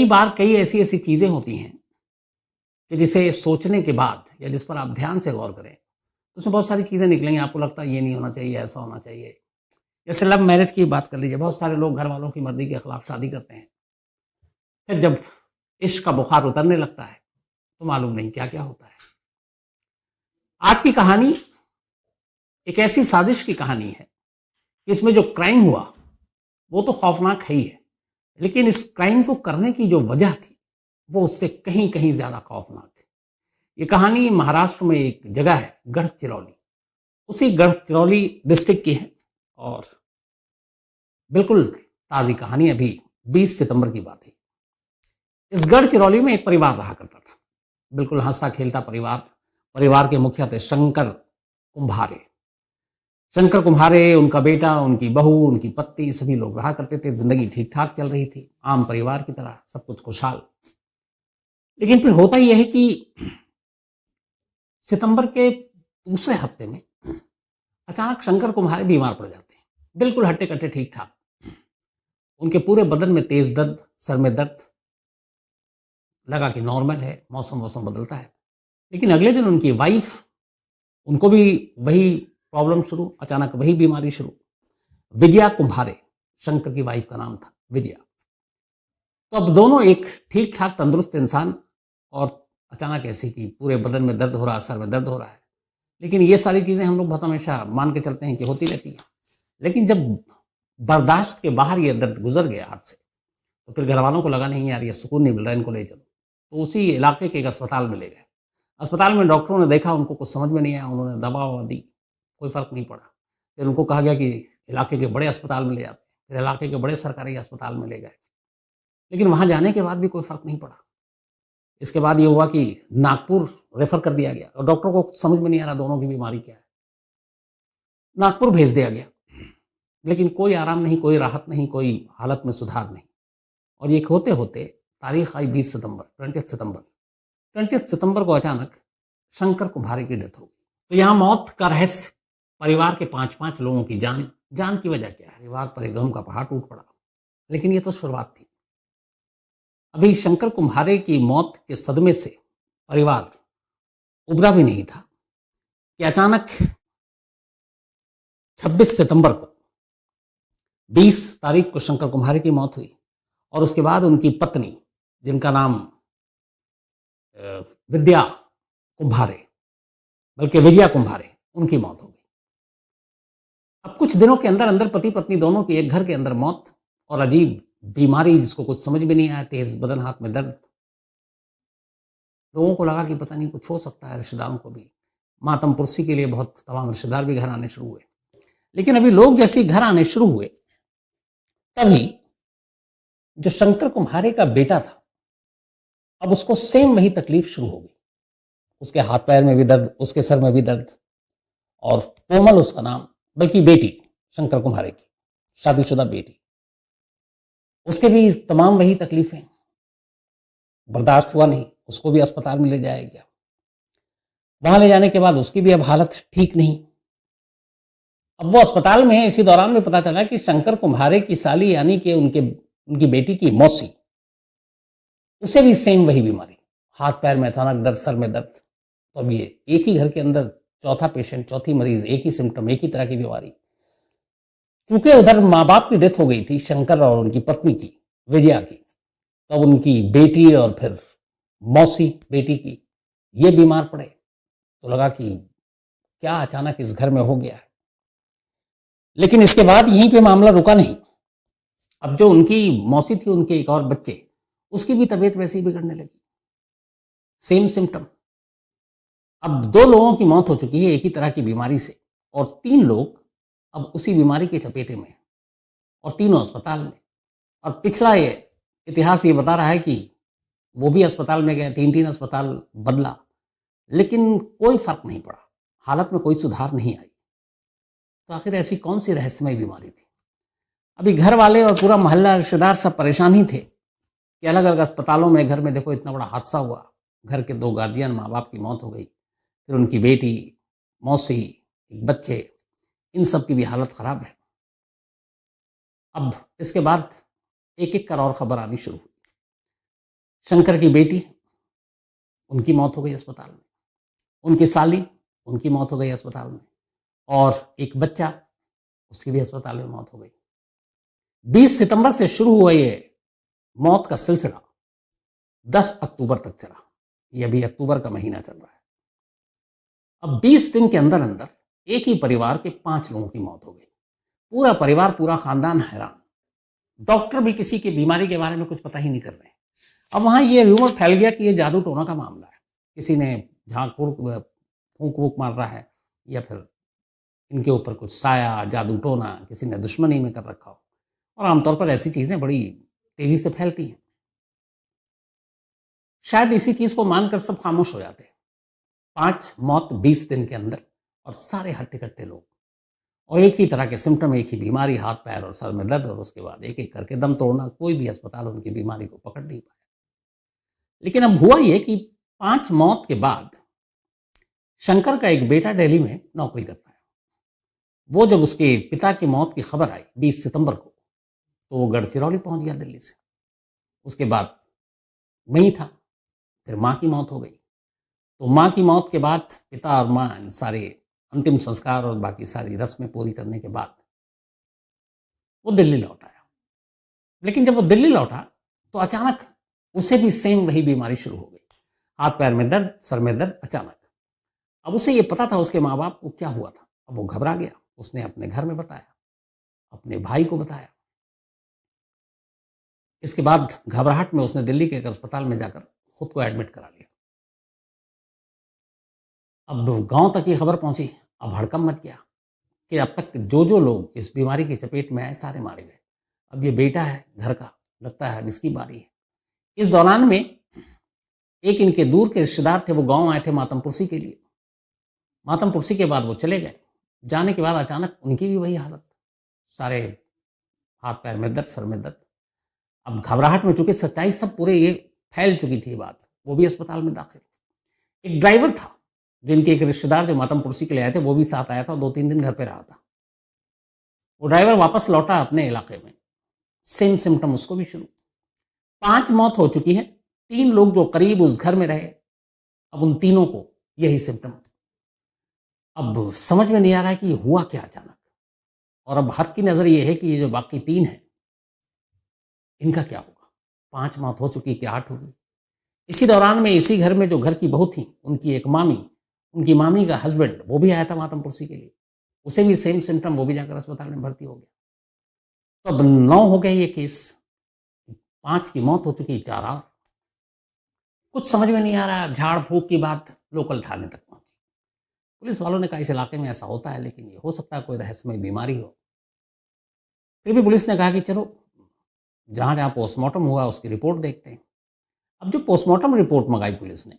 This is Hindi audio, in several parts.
कई बार कई ऐसी ऐसी चीज़ें होती हैं कि जिसे सोचने के बाद या जिस पर आप ध्यान से गौर करें तो उसमें बहुत सारी चीज़ें निकलेंगी। आपको लगता है ये नहीं होना चाहिए, ऐसा होना चाहिए। जैसे लव मैरिज की बात कर लीजिए, बहुत सारे लोग घर वालों की मर्ज़ी के खिलाफ शादी करते हैं। फिर जब इश्क का बुखार उतरने लगता है तो मालूम नहीं क्या-क्या होता है। आज की कहानी एक ऐसी साजिश की कहानी है कि इसमें जो क्राइम हुआ वो तो खौफनाक है ही है, लेकिन इस क्राइम को करने की जो वजह थी वो उससे कहीं-कहीं ज़्यादा खौफनाक है। ये कहानी महाराष्ट्र में एक जगह है गढ़चिरौली, उसी गढ़चिरौली डिस्ट्रिक्ट की है और बिल्कुल ताज़ी कहानी, अभी 20 सितंबर की बात है। इस गढ़चिरौली में एक परिवार रहा करता था, बिल्कुल हँसता-खेलता परिवार। परिवार के मुखिया थे शंकर कुम्हारे। शंकर कुम्हारे, उनका बेटा, उनकी बहू, उनकी पत्नी, सभी लोग रहा करते थे। ज़िंदगी ठीक-ठाक चल रही थी, आम परिवार की तरह, सब कुछ खुशहाल। लेकिन फिर होता ये है कि सितंबर के दूसरे हफ्ते में अचानक शंकर कुम्हारे बीमार पड़ जाते हैं, बिल्कुल हट्टे-कट्टे ठीक-ठाक। उनके पूरे बदन में तेज़ दर्द, सर में दर्द, लगा कि नॉर्मल है, मौसम बदलता है। लेकिन अगले दिन उनकी वाइफ, उनको भी वही प्रॉब्लम शुरू, अचानक वही बीमारी शुरू। विजया कुम्हारे, शंकर की वाइफ का नाम था विजया। तो अब दोनों एक ठीक-ठाक तंदुरुस्त इंसान और अचानक ऐसी कि पूरे बदन में दर्द हो रहा है, सर में दर्द हो रहा है। लेकिन ये सारी चीज़ें हम लोग बहुत हमेशा मान के चलते हैं कि होती रहती हैं। लेकिन जब बर्दाश्त के बाहर ये दर्द गुजर गया हाथ से, तो फिर घरवालों को लगा नहीं यार ये सुकून नहीं मिल रहा है, इनको ले चलो। तो उसी इलाके के एक अस्पताल में ले गए। अस्पताल में डॉक्टरों ने देखा, उनको कुछ समझ में नहीं आया, उन्होंने दवा-ववा दी, कोई फ़र्क नहीं पड़ा। फिर उनको कहा गया कि इलाके के बड़े अस्पताल में ले जाते हैं। फिर इलाके के बड़े सरकारी अस्पताल में ले गए, लेकिन वहाँ जाने के बाद भी कोई फ़र्क नहीं पड़ा। इसके बाद ये हुआ कि नागपुर रेफ़र कर दिया गया और डॉक्टरों को कुछ समझ में नहीं आ रहा दोनों की बीमारी क्या है। नागपुर भेज दिया गया, लेकिन कोई आराम नहीं, कोई राहत नहीं, कोई हालत में सुधार नहीं। और ये होते-होते तारीख़ आई 20 सितंबर, 20th सितंबर। 20th सितंबर को अचानक शंकर कुम्हारे की डेथ हो गई। तो यहाँ मौत का रहस्य, परिवार के 5-5 लोगों की जान। जान की वजह क्या है? परिवार पर एक गम का पहाड़ टूट पड़ा। लेकिन ये तो शुरुआत थी। अभी शंकर कुम्हारे की मौत के सदमे से परिवार उबरा भी नहीं था कि अचानक 26 सितंबर को, 20 तारीख को शंकर कुम्हारे की मौत हुई और उसके बाद उनकी पत्नी, जिनका नाम विद्या कुम्हारे, बल्कि विजया कुम्हारे, उनकी मौत हो गई। अब कुछ दिनों के अंदर अंदर पति पत्नी दोनों की एक घर के अंदर मौत और अजीब बीमारी जिसको कुछ समझ में नहीं आया, तेज बदन, हाथ में दर्द। लोगों को लगा कि पता नहीं कुछ हो सकता है, रिश्तेदारों को भी मातम पुरसी के लिए बहुत तमाम रिश्तेदार भी घर आने शुरू हुए। लेकिन अभी लोग जैसे ही घर आने शुरू हुए, तभी जो शंकर कुम्हारे का बेटा था, अब उसको सेम वही तकलीफ शुरू हो गई। उसके हाथ पैर में भी दर्द, उसके सर में भी दर्द, और कोमल उसका नाम, बल्कि बेटी शंकर कुम्हारे की, शादीशुदा बेटी, उसके भी तमाम वही तकलीफें। बर्दाश्त हुआ नहीं, उसको भी अस्पताल में ले जाया गया। वहां ले जाने के बाद उसकी भी अब हालत ठीक नहीं। अब वो अस्पताल में है, इसी दौरान में पता चला कि शंकर कुम्हारे की साली, यानी कि उनकी बेटी की मौसी, उसे भी सेम वही बीमारी, हाथ पैर में अचानक दर्द, सर में दर्द। तो अब ये एक ही घर के अंदर चौथा पेशेंट, चौथी मरीज, एक ही सिम्टम, एक ही तरह की बीमारी। क्योंकि उधर माँ बाप की डेथ हो गई थी, शंकर और उनकी पत्नी की, विजया की, तब उनकी बेटी और फिर मौसी बेटी की ये बीमार पड़े। तो लगा कि क्या अचानक इस घर में हो गया है। लेकिन इसके बाद यहीं पे मामला रुका नहीं। अब जो उनकी मौसी थी, उनके एक और बच्चे, उसकी भी तबीयत वैसे ही बिगड़ने लगी, सेम सिम्टम। अब 2 लोगों की मौत हो चुकी है एक ही तरह की बीमारी से, और 3 लोग अब उसी बीमारी के चपेटे में हैं और तीनों अस्पताल में। और पिछला ये इतिहास ये बता रहा है कि वो भी अस्पताल में गए, 3-3 अस्पताल बदला, लेकिन कोई फर्क नहीं पड़ा, हालत में कोई सुधार नहीं आई। तो आखिर ऐसी कौन सी रहस्यमय बीमारी थी? अभी घर वाले और पूरा मोहल्ला, रिश्तेदार सब परेशान ही थे कि अलग अलग अस्पतालों में, घर में देखो इतना बड़ा हादसा हुआ, घर के 2 गार्जियन, माँ बाप की मौत हो गई, फिर उनकी बेटी, मौसी, बच्चे, इन सब की भी हालत खराब है। अब इसके बाद एक एक कर और खबर आनी शुरू हुई। शंकर की बेटी, उनकी मौत हो गई अस्पताल में, उनकी साली, उनकी मौत हो गई अस्पताल में, और एक बच्चा, उसकी भी अस्पताल में मौत हो गई। 20 सितंबर से शुरू हुआ ये मौत का सिलसिला 10 अक्टूबर तक चला। ये अभी अक्टूबर का महीना चल रहा है। अब 20 दिन के अंदर अंदर एक ही परिवार के 5 लोगों की मौत हो गई। पूरा परिवार, पूरा खानदान हैरान। डॉक्टर भी किसी की बीमारी के बारे में कुछ पता ही नहीं कर रहे। अब वहां ये रूमर फैल गया कि ये जादू टोना का मामला है, किसी ने झांक फूंक वूक मार रहा है, या फिर इनके ऊपर कुछ साया, जादू टोना किसी ने दुश्मनी में कर रखा हो। और आमतौर पर ऐसी चीजें बड़ी तेजी से फैलती हैं। शायद इसी चीज को मानकर सब खामोश हो जाते हैं। 5 मौत 20 दिन के अंदर, और सारे हट्टे कट्टे लोग, और एक ही तरह के सिम्टम, एक ही बीमारी, हाथ पैर और सर में दर्द, और उसके बाद एक एक करके दम तोड़ना। कोई भी अस्पताल उनकी बीमारी को पकड़ नहीं पाया। लेकिन अब हुआ ये कि 5 मौत के बाद शंकर का एक बेटा दिल्ली में नौकरी करता है। वो जब उसके पिता की मौत की खबर आई 20 सितंबर को, तो वो गढ़चिरौली पहुंच गया दिल्ली से। उसके बाद वहीं था। फिर माँ की मौत हो गई। तो माँ की मौत के बाद पिता और माँ सारे अंतिम संस्कार और बाकी सारी रस्में पूरी करने के बाद वो दिल्ली लौट आया। लेकिन जब वो दिल्ली लौटा तो अचानक उसे भी सेम वही बीमारी शुरू हो गई। हाथ पैर में दर्द, सर में दर्द, अचानक। अब उसे ये पता था उसके माँ बाप को क्या हुआ था। अब वो घबरा गया। उसने अपने घर में बताया, अपने भाई को बताया। इसके बाद घबराहट में उसने दिल्ली के एक अस्पताल में जाकर खुद को एडमिट करा लिया। अब गांव तक ये खबर पहुंची। अब हड़कंप मच गया कि अब तक जो जो लोग इस बीमारी की चपेट में आए सारे मारे गए। अब ये बेटा है घर का, लगता है अब इसकी बारी है। इस दौरान में एक इनके दूर के रिश्तेदार थे, वो गांव आए थे मातमपुरसी के लिए। मातमपुरसी के बाद वो चले गए। जाने के बाद अचानक उनकी भी वही हालत, सारे हाथ पैर में दर्द, सर में दर्द। अब घबराहट में, चूंकि सच्चाई सब पूरे ये फैल चुकी थी बात, वो भी अस्पताल में दाखिल। एक ड्राइवर था जिनके एक रिश्तेदार जो मातमपुरसी के लिए आए थे, वो भी साथ आया था, 2-3 दिन घर पे रहा था। वो ड्राइवर वापस लौटा अपने इलाके में, सेम सिम्टम उसको भी शुरू। 5 मौत हो चुकी है। 3 लोग जो करीब उस घर में रहे, अब उन तीनों को यही सिम्टम। अब समझ में नहीं आ रहा है कि ये हुआ क्या अचानक। और अब हर की नजर ये है कि ये जो बाकी 3 हैं, इनका क्या होगा। 5 मौत हो चुकी, क्या 8 होगी। इसी दौरान में इसी घर में जो घर की बहू थी, उनकी एक मामी, उनकी मामी का हस्बैंड, वो भी आया था मातमपुरसी के लिए। उसे भी सेम सिम्टम, वो भी जाकर अस्पताल में भर्ती हो गया। तो अब 9 हो गए ये केस। 5 की मौत हो चुकी, 4 और। कुछ समझ में नहीं आ रहा। झाड़ फूक की बात लोकल थाने तक पहुंची। पुलिस वालों ने कहा इस इलाके में ऐसा होता है, लेकिन ये हो सकता है कोई रहस्यमय बीमारी हो। फिर भी पुलिस ने कहा कि चलो जहां जहां पोस्टमार्टम हुआ उसकी रिपोर्ट देखते हैं। अब जो पोस्टमार्टम रिपोर्ट मंगाई पुलिस ने,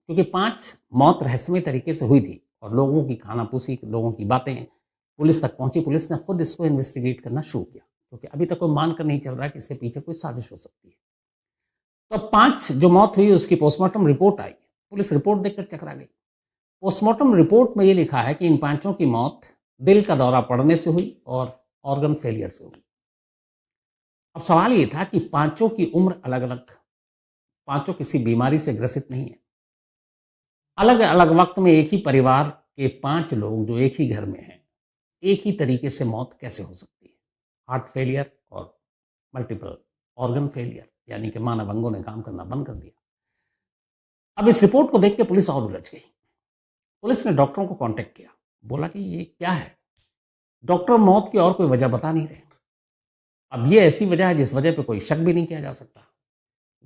क्योंकि 5 मौत रहस्यमय तरीके से हुई थी और लोगों की खानापूसी, लोगों की बातें पुलिस तक पहुंची। पुलिस ने खुद इसको इन्वेस्टिगेट करना शुरू किया, क्योंकि अभी तक कोई मानकर नहीं चल रहा कि इसके पीछे कोई साजिश हो सकती है। तो 5 जो मौत हुई उसकी पोस्टमार्टम रिपोर्ट आई। पुलिस रिपोर्ट देखकर चकरा गई। पोस्टमार्टम रिपोर्ट में ये लिखा है कि इन 5 की मौत दिल का दौरा पड़ने से हुई और ऑर्गन फेलियर से हुई। अब सवाल ये था कि 5 की उम्र अलग अलग, 5 किसी बीमारी से ग्रसित नहीं है। अलग अलग वक्त में एक ही परिवार के 5 लोग जो एक ही घर में हैं, एक ही तरीके से मौत कैसे हो सकती है। हार्ट फेलियर और मल्टीपल ऑर्गन फेलियर, यानी कि मानव अंगों ने काम करना बंद कर दिया। अब इस रिपोर्ट को देख के पुलिस और उलझ गई। पुलिस ने डॉक्टरों को कांटेक्ट किया, बोला कि ये क्या है। डॉक्टर मौत की और कोई वजह बता नहीं रहे। अब ये ऐसी वजह है जिस वजह पे कोई शक भी नहीं किया जा सकता।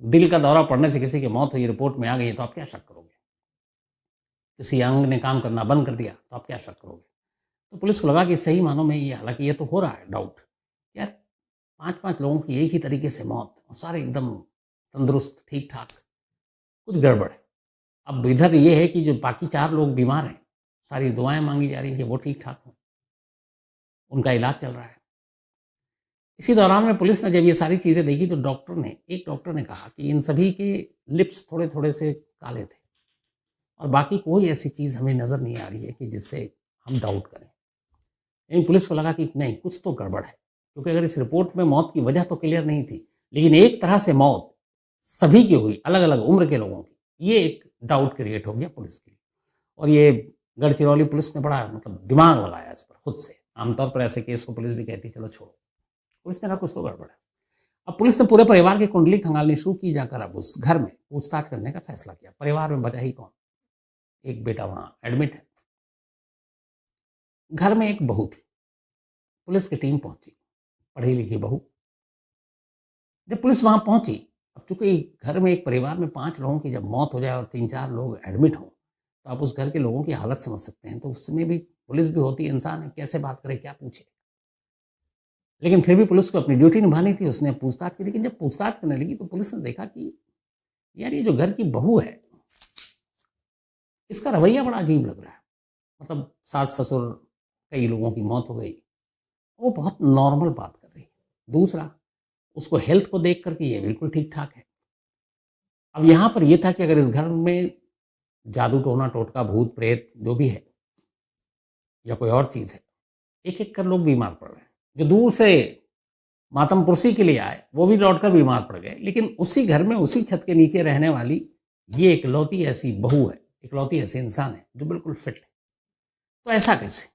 दिल का दौरा पड़ने से किसी की मौत हुई, रिपोर्ट में आ गई, तो आप क्या शक करोगे। किसी अंग ने काम करना बंद कर दिया, तो आप क्या शक करोगे। तो पुलिस को लगा कि सही मानों में ये, हालांकि ये तो हो रहा है डाउट, यार 5 लोगों की एक ही तरीके से मौत, और सारे एकदम तंदुरुस्त, ठीक ठाक, कुछ गड़बड़ है। अब इधर ये है कि जो बाकी 4 लोग बीमार हैं, सारी दुआएं मांगी जा रही हैं कि वो ठीक ठाक हों, उनका इलाज चल रहा है। इसी दौरान में पुलिस ने जब ये सारी चीज़ें देखी तो एक डॉक्टर ने कहा कि इन सभी के लिप्स थोड़े थोड़े से काले थे, और बाकी कोई ऐसी चीज़ हमें नज़र नहीं आ रही है कि जिससे हम डाउट करें। लेकिन पुलिस को लगा कि नहीं, कुछ तो गड़बड़ है, क्योंकि अगर इस रिपोर्ट में मौत की वजह तो क्लियर नहीं थी, लेकिन एक तरह से मौत सभी की हुई, अलग अलग उम्र के लोगों की, ये एक डाउट क्रिएट हो गया पुलिस के लिए। और ये गढ़चिरौली पुलिस ने बड़ा मतलब दिमाग लगाया इस पर खुद से। आमतौर पर ऐसे केस को पुलिस भी कहती चलो छोड़ो, पुलिस ने कहा कुछ तो गड़बड़ है। अब पुलिस ने पूरे परिवार की कुंडली खंगालनी शुरू की, जाकर अब उस घर में पूछताछ करने का फैसला किया। परिवार में बचा ही कौन, एक बेटा वहां एडमिट है, घर में एक बहू थी। पुलिस की टीम पहुंची, पढ़ी लिखी बहू। जब पुलिस वहां पहुंची, अब चूंकि घर में एक परिवार में 5 लोगों की जब मौत हो जाए और 3-4 लोग एडमिट हों, तो आप उस घर के लोगों की हालत समझ सकते हैं। तो उसमें भी पुलिस भी होती है, इंसान है, कैसे बात करे, क्या पूछे। लेकिन फिर भी पुलिस को अपनी ड्यूटी निभानी थी, उसने पूछताछ की। लेकिन जब पूछताछ करने लगी तो पुलिस ने देखा कि यार ये जो घर की बहू है, इसका रवैया बड़ा अजीब लग रहा है। मतलब सास ससुर, कई लोगों की मौत हो गई, वो बहुत नॉर्मल बात कर रही है। दूसरा, उसको हेल्थ को देख करके ये बिल्कुल ठीक ठाक है। अब यहाँ पर यह था कि अगर इस घर में जादू टोना टोटका भूत प्रेत जो भी है या कोई और चीज है, एक एक कर लोग बीमार पड़ रहे हैं। जो दूर से मातम पुरसी के लिए आए वो भी लौटकर बीमार पड़ गए। लेकिन उसी घर में उसी छत के नीचे रहने वाली ये इकलौती ऐसी बहू है, इकलौती ऐसी इंसान है जो बिल्कुल फिट है। तो ऐसा कैसे?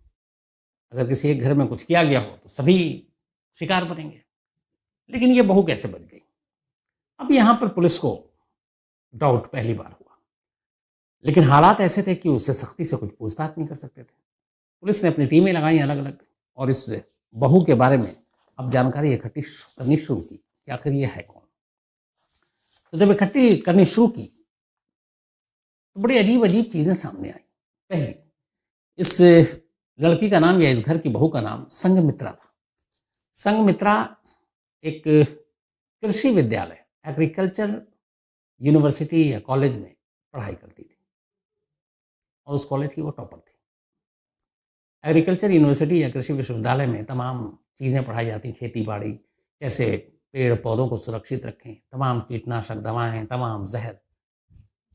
अगर किसी एक घर में कुछ किया गया हो तो सभी शिकार बनेंगे, लेकिन ये बहू कैसे बच गई? अब यहां पर पुलिस को डाउट पहली बार हुआ। लेकिन हालात ऐसे थे कि उससे सख्ती से कुछ पूछताछ नहीं कर सकते थे। पुलिस ने अपनी टीमें लगाई अलग अलग और इस बहू के बारे में अब जानकारी इकट्ठी करनी शुरू की कि आखिर ये है कौन। तो जब इकट्ठी करनी शुरू की तो बड़ी अजीब अजीब चीजें सामने आई। पहली, इस लड़की का नाम या इस घर की बहू का नाम संघमित्रा था। संघमित्रा एक कृषि विद्यालय, एग्रीकल्चर यूनिवर्सिटी या कॉलेज में पढ़ाई करती थी और उस कॉलेज की वो टॉपर थी। एग्रीकल्चर यूनिवर्सिटी या कृषि विश्वविद्यालय में तमाम चीज़ें पढ़ाई जाती, खेती बाड़ी, कैसे पेड़ पौधों को सुरक्षित रखें, तमाम कीटनाशक दवाएं, तमाम जहर।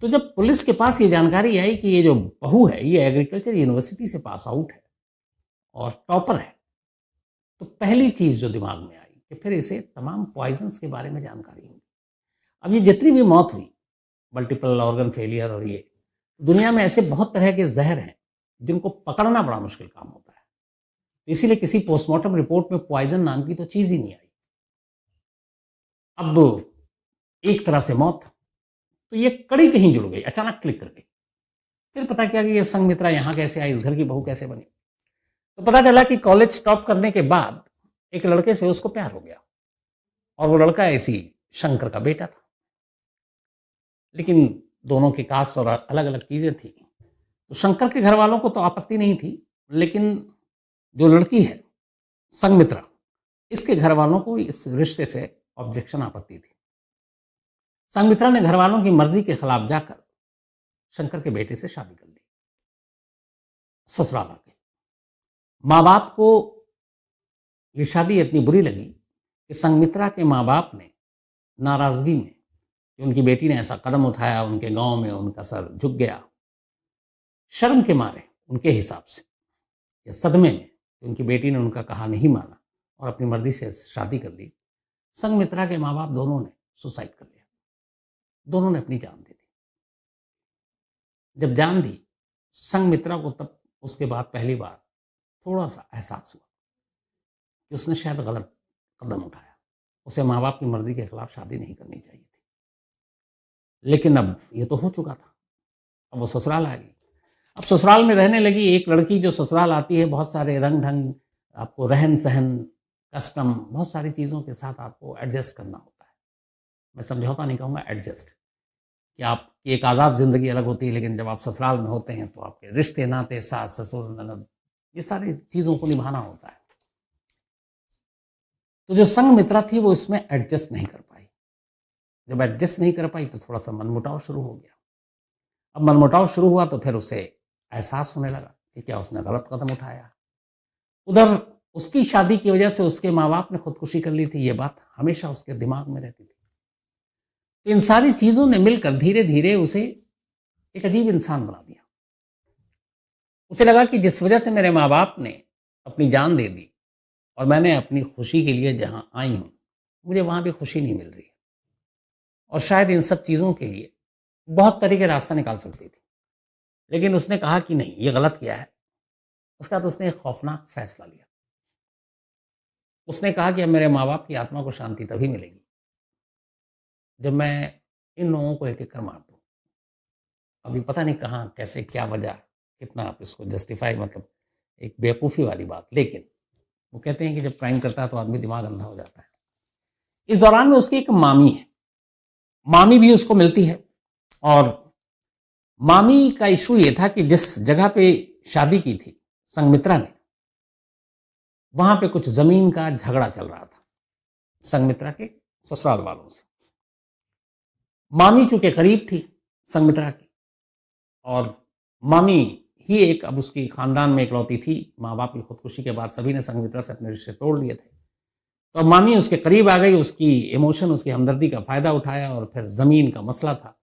तो जब पुलिस के पास ये जानकारी आई कि ये जो बहू है ये एग्रीकल्चर यूनिवर्सिटी से पास आउट है और टॉपर है, तो पहली चीज़ जो दिमाग में आई कि फिर इसे तमाम पॉइजन्स के बारे में जानकारी होगी। अब ये जितनी भी मौत हुई, मल्टीपल ऑर्गन फेलियर और ये, दुनिया में ऐसे बहुत तरह के जहर हैं जिनको पकड़ना बड़ा मुश्किल काम होता है। इसीलिए किसी पोस्टमार्टम रिपोर्ट में पॉइजन नाम की तो चीज ही नहीं आई। अब एक तरह से मौत, तो ये कड़ी कहीं जुड़ गई, अचानक क्लिक कर गई। फिर पता क्या कि ये संघमित्रा यहाँ कैसे आई, इस घर की बहू कैसे बनी। तो पता चला कि कॉलेज टॉप करने के बाद एक लड़के से उसको प्यार हो गया और वो लड़का ऐसी शंकर का बेटा था। लेकिन दोनों की कास्ट और अलग अलग चीजें थी। तो शंकर के घर वालों को तो आपत्ति नहीं थी, लेकिन जो लड़की है संघमित्रा, इसके घर वालों को इस रिश्ते से ऑब्जेक्शन, आपत्ति थी। संघमित्रा ने घर वालों की मर्जी के खिलाफ जाकर शंकर के बेटे से शादी कर ली। ससुराल आ गई। माँ बाप को यह शादी इतनी बुरी लगी कि संघमित्रा के माँ बाप ने नाराजगी में कि उनकी बेटी ने ऐसा कदम उठाया, उनके गांव में उनका सर झुक गया। शर्म के मारे उनके हिसाब से या सदमे में उनकी बेटी ने उनका कहा नहीं माना और अपनी मर्जी से शादी कर ली। संघमित्रा के माँ बाप दोनों ने सुसाइड कर लिया, दोनों ने अपनी जान दे दी। जब जान दी संघमित्रा को, तब उसके बाद पहली बार थोड़ा सा एहसास हुआ कि उसने शायद गलत कदम उठाया। उसे माँ बाप की मर्जी के खिलाफ शादी नहीं करनी चाहिए थी। लेकिन अब ये तो हो चुका था, अब वो ससुराल आ गई। अब ससुराल में रहने लगी। एक लड़की जो ससुराल आती है, बहुत सारे रंग ढंग, आपको रहन सहन, कस्टम, बहुत सारी चीज़ों के साथ आपको एडजस्ट करना होता है। मैं समझौता नहीं कहूँगा, एडजस्ट। कि आपकी एक आज़ाद ज़िंदगी अलग होती है, लेकिन जब आप ससुराल में होते हैं तो आपके रिश्ते नाते, सास ससुर ननद, ये सारी चीज़ों को निभाना होता है। तो जो संघमित्रा थी वो इसमें एडजस्ट नहीं कर पाई। जब एडजस्ट नहीं कर पाई तो थोड़ा सा मनमुटाव शुरू हो गया। अब मनमुटाव शुरू हुआ तो फिर उसे एहसास होने लगा कि क्या उसने गलत कदम उठाया। उधर उसकी शादी की वजह से उसके माँ बाप ने खुदकुशी कर ली थी, ये बात हमेशा उसके दिमाग में रहती थी। तो इन सारी चीजों ने मिलकर धीरे धीरे उसे एक अजीब इंसान बना दिया। उसे लगा कि जिस वजह से मेरे माँ बाप ने अपनी जान दे दी और मैंने अपनी खुशी के लिए जहां आई हूं, मुझे वहां भी खुशी नहीं मिल रही। और शायद इन सब चीज़ों के लिए बहुत तरह के रास्ता निकाल सकती थी, लेकिन उसने कहा कि नहीं, ये गलत किया है। उसके बाद उसने एक खौफनाक फैसला लिया। उसने कहा कि अब मेरे माँ बाप की आत्मा को शांति तभी मिलेगी जब मैं इन लोगों को एक एक कर मार दूँ। अभी पता नहीं कहाँ, कैसे, क्या वजह, कितना आप इसको जस्टिफाई, मतलब एक बेवकूफ़ी वाली बात, लेकिन वो कहते हैं कि जब क्राइम करता है तो आदमी दिमाग अंधा हो जाता है। इस दौरान में उसकी एक मामी है, मामी भी उसको मिलती है, और मामी का इशू ये था कि जिस जगह पे शादी की थी संघमित्रा ने, वहां पे कुछ जमीन का झगड़ा चल रहा था संघमित्रा के ससुराल वालों से। मामी चूंकि करीब थी संघमित्रा की, और मामी ही एक, अब उसकी खानदान में इकलौती थी, माँ बाप की खुदकुशी के बाद सभी ने संघमित्रा से अपने रिश्ते तोड़ लिए थे, तो अब मामी उसके करीब आ गई, उसकी इमोशन, उसकी हमदर्दी का फायदा उठाया, और फिर जमीन का मसला था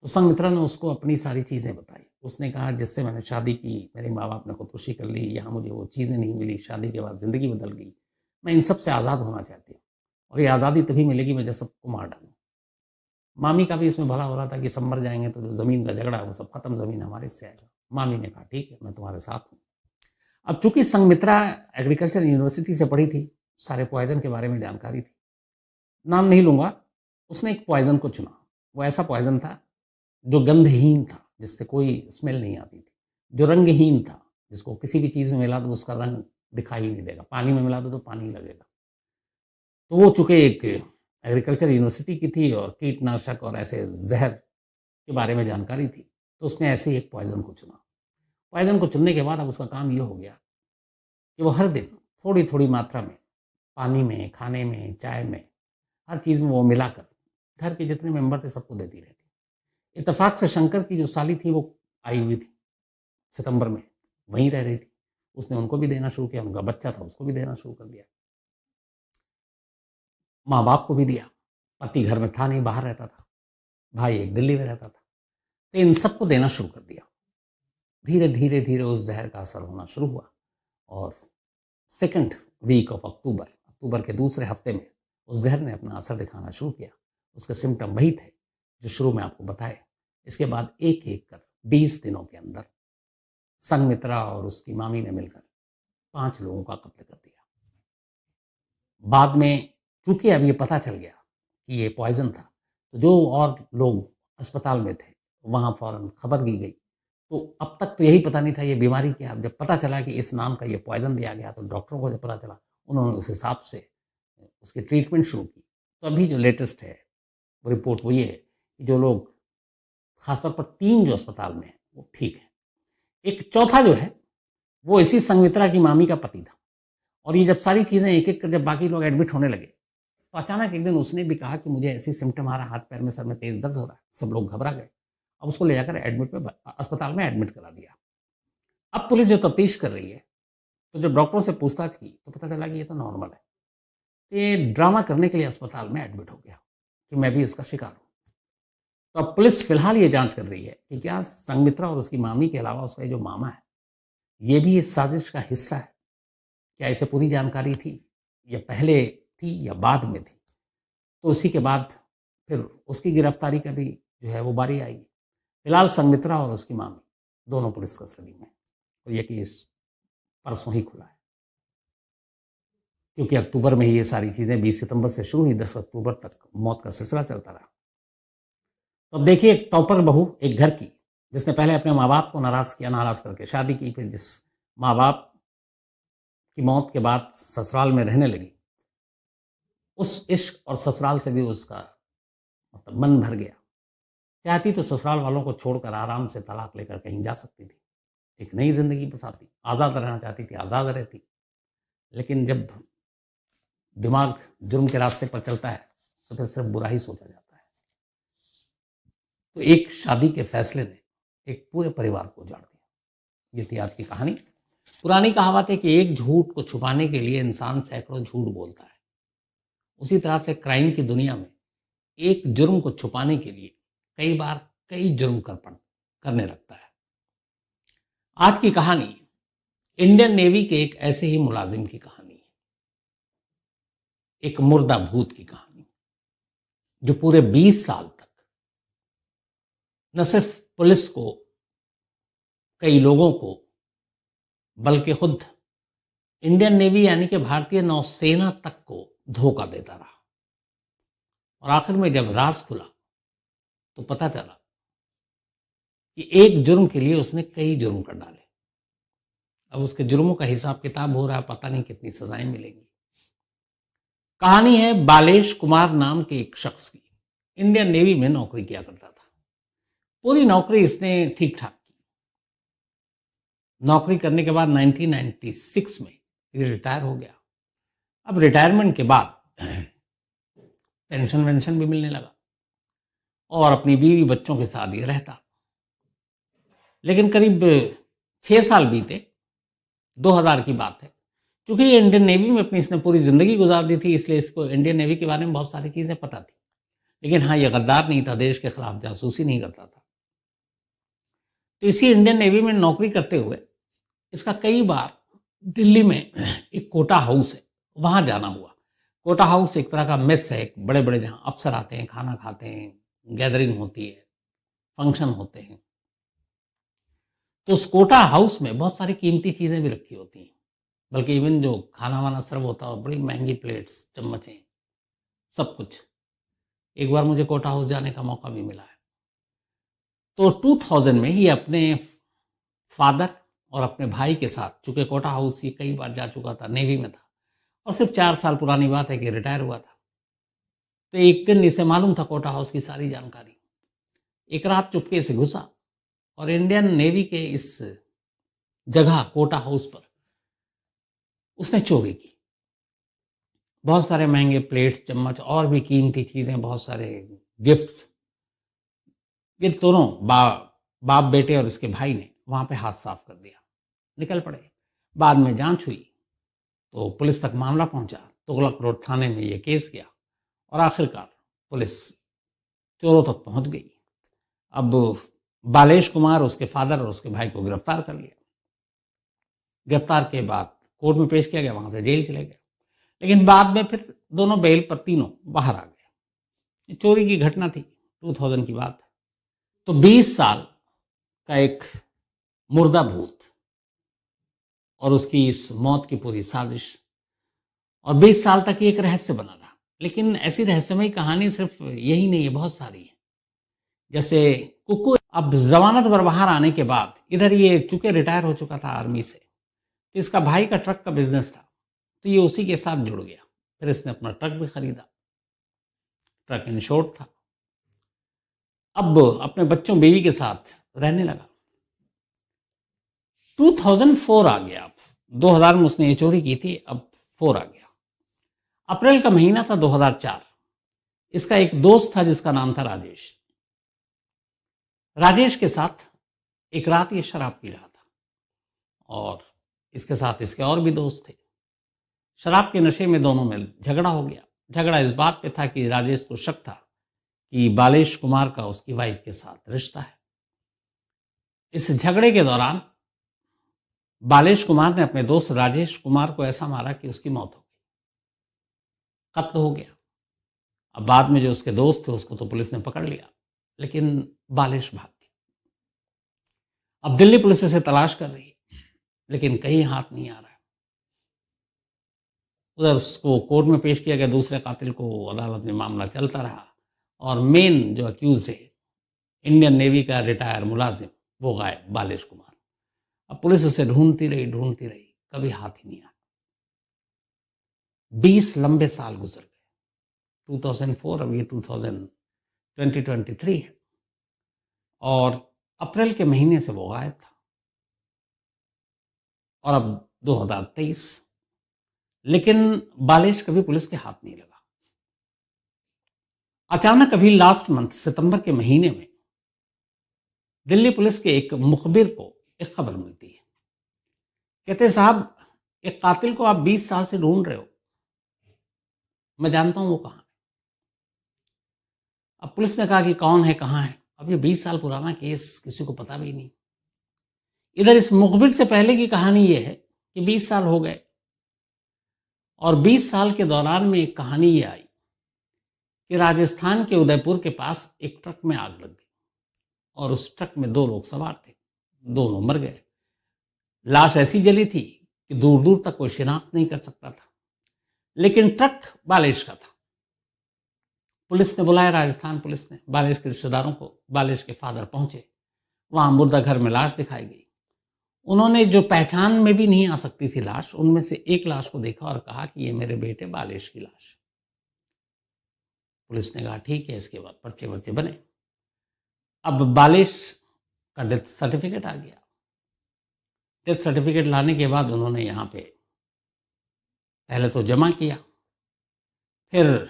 तो संघमित्रा ने उसको अपनी सारी चीजें बताई। उसने कहा जिससे मैंने शादी की, मेरे माँ बाप ने खुदकुशी कर ली, यहाँ मुझे वो चीजें नहीं मिली, शादी के बाद जिंदगी बदल गई, मैं इन सब से आज़ाद होना चाहती हूँ, और ये आज़ादी तभी मिलेगी मैं जब सबको मार डालूँ। मामी का भी इसमें भला हो रहा था कि सब मर जाएंगे तो जो ज़मीन का झगड़ा है वो सब खत्म, ज़मीन हमारे से आएगा। मामी ने कहा ठीक है, मैं तुम्हारे साथ हूँ। अब चूंकि संघमित्रा एग्रीकल्चर यूनिवर्सिटी से पढ़ी थी, सारे पॉइजन के बारे में जानकारी थी, नाम नहीं लूंगा, उसने एक पॉइजन को चुना। वो ऐसा पॉइजन था जो गंधहीन था, जिससे कोई स्मेल नहीं आती थी, जो रंगहीन था, जिसको किसी भी चीज़ में मिला दो उसका रंग दिखाई नहीं देगा, पानी में मिला दो तो पानी लगेगा। तो वो चूंकि एक एग्रीकल्चर यूनिवर्सिटी की थी और कीटनाशक और ऐसे जहर के बारे में जानकारी थी, तो उसने ऐसे ही एक पॉइजन को चुना। पॉइजन को चुनने के बाद अब उसका काम ये हो गया कि वो हर दिन थोड़ी थोड़ी मात्रा में पानी में, खाने में, चाय में, हर चीज़ में वो मिलाकर घर के जितने मेंबर थे सबको देती रहती। इत्तेफाक से शंकर की जो साली थी वो आई हुई थी सितंबर में, वहीं रह रही थी, उसने उनको भी देना शुरू किया, उनका बच्चा था उसको भी देना शुरू कर दिया, माँ बाप को भी दिया। पति घर में था नहीं, बाहर रहता था, भाई एक दिल्ली में रहता था, तो इन सबको देना शुरू कर दिया। धीरे धीरे धीरे उस जहर का असर होना शुरू हुआ, और सेकंड वीक ऑफ अक्टूबर, अक्टूबर के दूसरे हफ्ते में उस जहर ने अपना असर दिखाना शुरू किया। उसके सिम्टम वही थे जो शुरू में आपको बताए। इसके बाद एक एक कर 20 दिनों के अंदर संघमित्रा और उसकी मामी ने मिलकर 5 लोगों का कत्ल कर दिया। बाद में चूंकि अब ये पता चल गया कि ये पॉइजन था, तो जो और लोग अस्पताल में थे वहाँ फौरन खबर की गई। तो अब तक तो यही पता नहीं था ये बीमारी क्या। अब जब पता चला कि इस नाम का ये पॉइजन दिया गया, तो डॉक्टरों को जब पता चला, उन्होंने उस हिसाब से उसकी ट्रीटमेंट शुरू की। तो अभी जो लेटेस्ट है वो रिपोर्ट वो ये है कि जो लोग, खासतौर पर 3 जो अस्पताल में हैं वो ठीक है, एक चौथा जो है वो इसी संघमित्रा की मामी का पति था। और ये जब सारी चीज़ें एक एक कर जब बाकी लोग एडमिट होने लगे, तो अचानक एक दिन उसने भी कहा कि मुझे ऐसी सिम्टम आ रहा है, हाथ पैर में, सर में तेज दर्द हो रहा है। सब लोग घबरा गए। अब उसको ले जाकर अस्पताल में एडमिट करा दिया। अब पुलिस जो तफ्तीश कर रही है, तो जब डॉक्टरों से पूछताछ की तो पता चला कि ये तो नॉर्मल है। तो ये ड्रामा करने के लिए अस्पताल में एडमिट हो गया कि मैं भी इसका शिकार हूँ। तो अब पुलिस फिलहाल ये जांच कर रही है कि क्या संघमित्रा और उसकी मामी के अलावा उसका जो मामा है, ये भी इस साजिश का हिस्सा है। क्या इसे पूरी जानकारी थी, या पहले थी या बाद में थी। तो उसी के बाद फिर उसकी गिरफ्तारी का भी जो है वो बारी आएगी। फिलहाल संघमित्रा और उसकी मामी दोनों पुलिस कस्टडी में। तो ये केस परसों ही खुला है, क्योंकि अक्टूबर में ही ये सारी चीज़ें, 20 सितंबर से शुरू हुई, 10 अक्टूबर तक मौत का सिलसिला चलता रहा। तो अब देखिए, एक टॉपर बहू एक घर की, जिसने पहले अपने माँ बाप को नाराज किया, नाराज करके शादी की, फिर जिस माँ बाप की मौत के बाद ससुराल में रहने लगी, उस इश्क और ससुराल से भी उसका मतलब मन भर गया। चाहती तो ससुराल वालों को छोड़कर आराम से तलाक लेकर कहीं जा सकती थी, एक नई जिंदगी बसाती, आज़ाद रहना चाहती थी, आज़ाद रहती। लेकिन जब दिमाग जुर्म के रास्ते पर चलता है तो फिर सिर्फ बुरा ही सोचा जाता है। तो एक शादी के फैसले ने एक पूरे परिवार को उजाड़ दिया। ये थी आज की कहानी। पुरानी कहावत है कि एक झूठ को छुपाने के लिए इंसान सैकड़ों झूठ बोलता है। उसी तरह से क्राइम की दुनिया में एक जुर्म को छुपाने के लिए कई बार कई जुर्म करने लगता है। आज की कहानी इंडियन नेवी के एक ऐसे ही मुलाजिम की कहानी है, एक मुर्दा भूत की कहानी, जो पूरे 20 साल तक न सिर्फ पुलिस को, कई लोगों को, बल्कि खुद इंडियन नेवी यानी कि भारतीय नौसेना तक को धोखा देता रहा। और आखिर में जब राज खुला तो पता चला कि एक जुर्म के लिए उसने कई जुर्म कर डाले। अब उसके जुर्मों का हिसाब किताब हो रहा है, पता नहीं कितनी सजाएं मिलेंगी। कहानी है बालेश कुमार नाम के एक शख्स की। इंडियन नेवी में नौकरी किया करता था। पूरी नौकरी इसने ठीक ठाक की। नौकरी करने के बाद 1996 में ये रिटायर हो गया। अब रिटायरमेंट के बाद पेंशन वेंशन भी मिलने लगा और अपनी बीवी बच्चों के साथ ही रहता। लेकिन करीब 6 साल बीते, 2000 की बात है। क्योंकि ये इंडियन नेवी में अपनी इसने पूरी जिंदगी गुजार दी थी, इसलिए इसको इंडियन नेवी के बारे में बहुत सारी चीजें पता थी। लेकिन हाँ, ये गद्दार नहीं था, देश के खिलाफ जासूसी नहीं करता था। तो इसी इंडियन नेवी में नौकरी करते हुए इसका कई बार दिल्ली में एक कोटा हाउस है, वहां जाना हुआ। कोटा हाउस एक तरह का मेस है, बड़े बड़े जहां अफसर आते हैं, खाना खाते हैं, गैदरिंग होती है, फंक्शन होते हैं। तो उस कोटा हाउस में बहुत सारी कीमती चीजें भी रखी होती हैं, बल्कि इवन जो खाना वाना सर्व होता है, बड़ी महंगी प्लेट्स, चम्मचें, सब कुछ। एक बार मुझे कोटा हाउस जाने का मौका भी मिला है। तो 2000 में ही अपने फादर और अपने भाई के साथ, चूंकि कोटा हाउस ये कई बार जा चुका था, नेवी में था और सिर्फ 4 साल पुरानी बात है कि रिटायर हुआ था। तो एक दिन इसे मालूम था कोटा हाउस की सारी जानकारी। एक रात चुपके से घुसा और इंडियन नेवी के इस जगह कोटा हाउस पर उसने चोरी की। बहुत सारे महंगे प्लेट्स, चम्मच और भी कीमती चीजें, बहुत सारे गिफ्ट्स। ये दोनों बाप बेटे और इसके भाई ने वहां पे हाथ साफ कर दिया, निकल पड़े। बाद में जांच हुई तो पुलिस तक मामला पहुंचा। तुगलक रोड थाने में ये केस गया और आखिरकार पुलिस चोरों तक पहुंच गई। अब बालेश कुमार, उसके फादर और उसके भाई को गिरफ्तार कर लिया। गिरफ्तार के बाद कोर्ट में पेश किया गया, वहां से जेल चले गए। लेकिन बाद में फिर दोनों बेल पर तीनों बाहर आ गए। चोरी की घटना थी, 2000 की बात है। तो 20 साल का एक मुर्दा भूत और उसकी इस मौत की पूरी साजिश, और 20 साल तक ये एक रहस्य बना रहा। लेकिन ऐसी रहस्यमयी कहानी सिर्फ यही नहीं है, बहुत सारी है। जैसे कुकू अब जमानत पर बाहर आने के बाद, इधर ये चूंकि रिटायर हो चुका था आर्मी से, तो इसका भाई का ट्रक का बिजनेस था, तो ये उसी के साथ जुड़ गया। फिर इसने अपना ट्रक भी खरीदा, ट्रक इंश्योर्ड था। अब अपने बच्चों बीवी के साथ रहने लगा। 2004 आ गया। 2000 में उसने ये चोरी की थी, अब 4 आ गया। अप्रैल का महीना था 2004। इसका एक दोस्त था जिसका नाम था राजेश। राजेश के साथ एक रात ये शराब पी रहा था और इसके साथ इसके और भी दोस्त थे। शराब के नशे में दोनों में झगड़ा हो गया। झगड़ा इस बात पे था कि राजेश को शक था कि बालेश कुमार का उसकी वाइफ के साथ रिश्ता है। इस झगड़े के दौरान बालेश कुमार ने अपने दोस्त राजेश कुमार को ऐसा मारा कि उसकी मौत हो गई, कत्ल हो गया। अब बाद में जो उसके दोस्त थे उसको तो पुलिस ने पकड़ लिया, लेकिन बालेश भाग गया। अब दिल्ली पुलिस इसे तलाश कर रही है, लेकिन कहीं हाथ नहीं आ रहा है। उधर उसको कोर्ट में पेश किया गया, दूसरे कातिल को। अदालत में मामला चलता रहा और मेन जो अक्यूज्ड है, इंडियन नेवी का रिटायर मुलाजिम, वो गायब, बालेश कुमार। अब पुलिस उसे ढूंढती रही, कभी हाथ ही नहीं आया। 20 लंबे साल गुजर गए। 2004, अब ये 2023 है और अप्रैल के महीने से वो गायब था और अब 2023, लेकिन बालेश कभी पुलिस के हाथ नहीं लगा। अचानक अभी लास्ट मंथ सितंबर के महीने में दिल्ली पुलिस के एक मुखबिर को एक खबर मिलती है। कहते साहब, एक कातिल को आप 20 साल से ढूंढ रहे हो, मैं जानता हूं वो कहां है। अब पुलिस ने कहा कि कौन है, कहां है। अब ये 20 साल पुराना केस, किसी को पता भी नहीं। इधर इस मुखबिर से पहले की कहानी ये है कि 20 साल हो गए और 20 साल के दौरान में एक कहानी ये आई कि राजस्थान के उदयपुर के पास एक ट्रक में आग लग गई और उस ट्रक में 2 लोग सवार थे, दोनों मर गए। लाश ऐसी जली थी कि दूर दूर तक कोई शिनाख्त नहीं कर सकता था, लेकिन ट्रक बालिश का था। पुलिस ने बुलाया, राजस्थान पुलिस ने बालिश के रिश्तेदारों को। बालिश के फादर पहुंचे, वहां मुर्दा घर में लाश दिखाई गई। उन्होंने, जो पहचान में भी नहीं आ सकती थी लाश, उनमें से एक लाश को देखा और कहा कि ये मेरे बेटे बालिश की लाश। पुलिस ने कहा ठीक है, इसके बाद पर्चे वर्चे बने। अब बालिश का डेथ सर्टिफिकेट आ गया। डेथ सर्टिफिकेट लाने के बाद उन्होंने यहाँ पे पहले तो जमा किया, फिर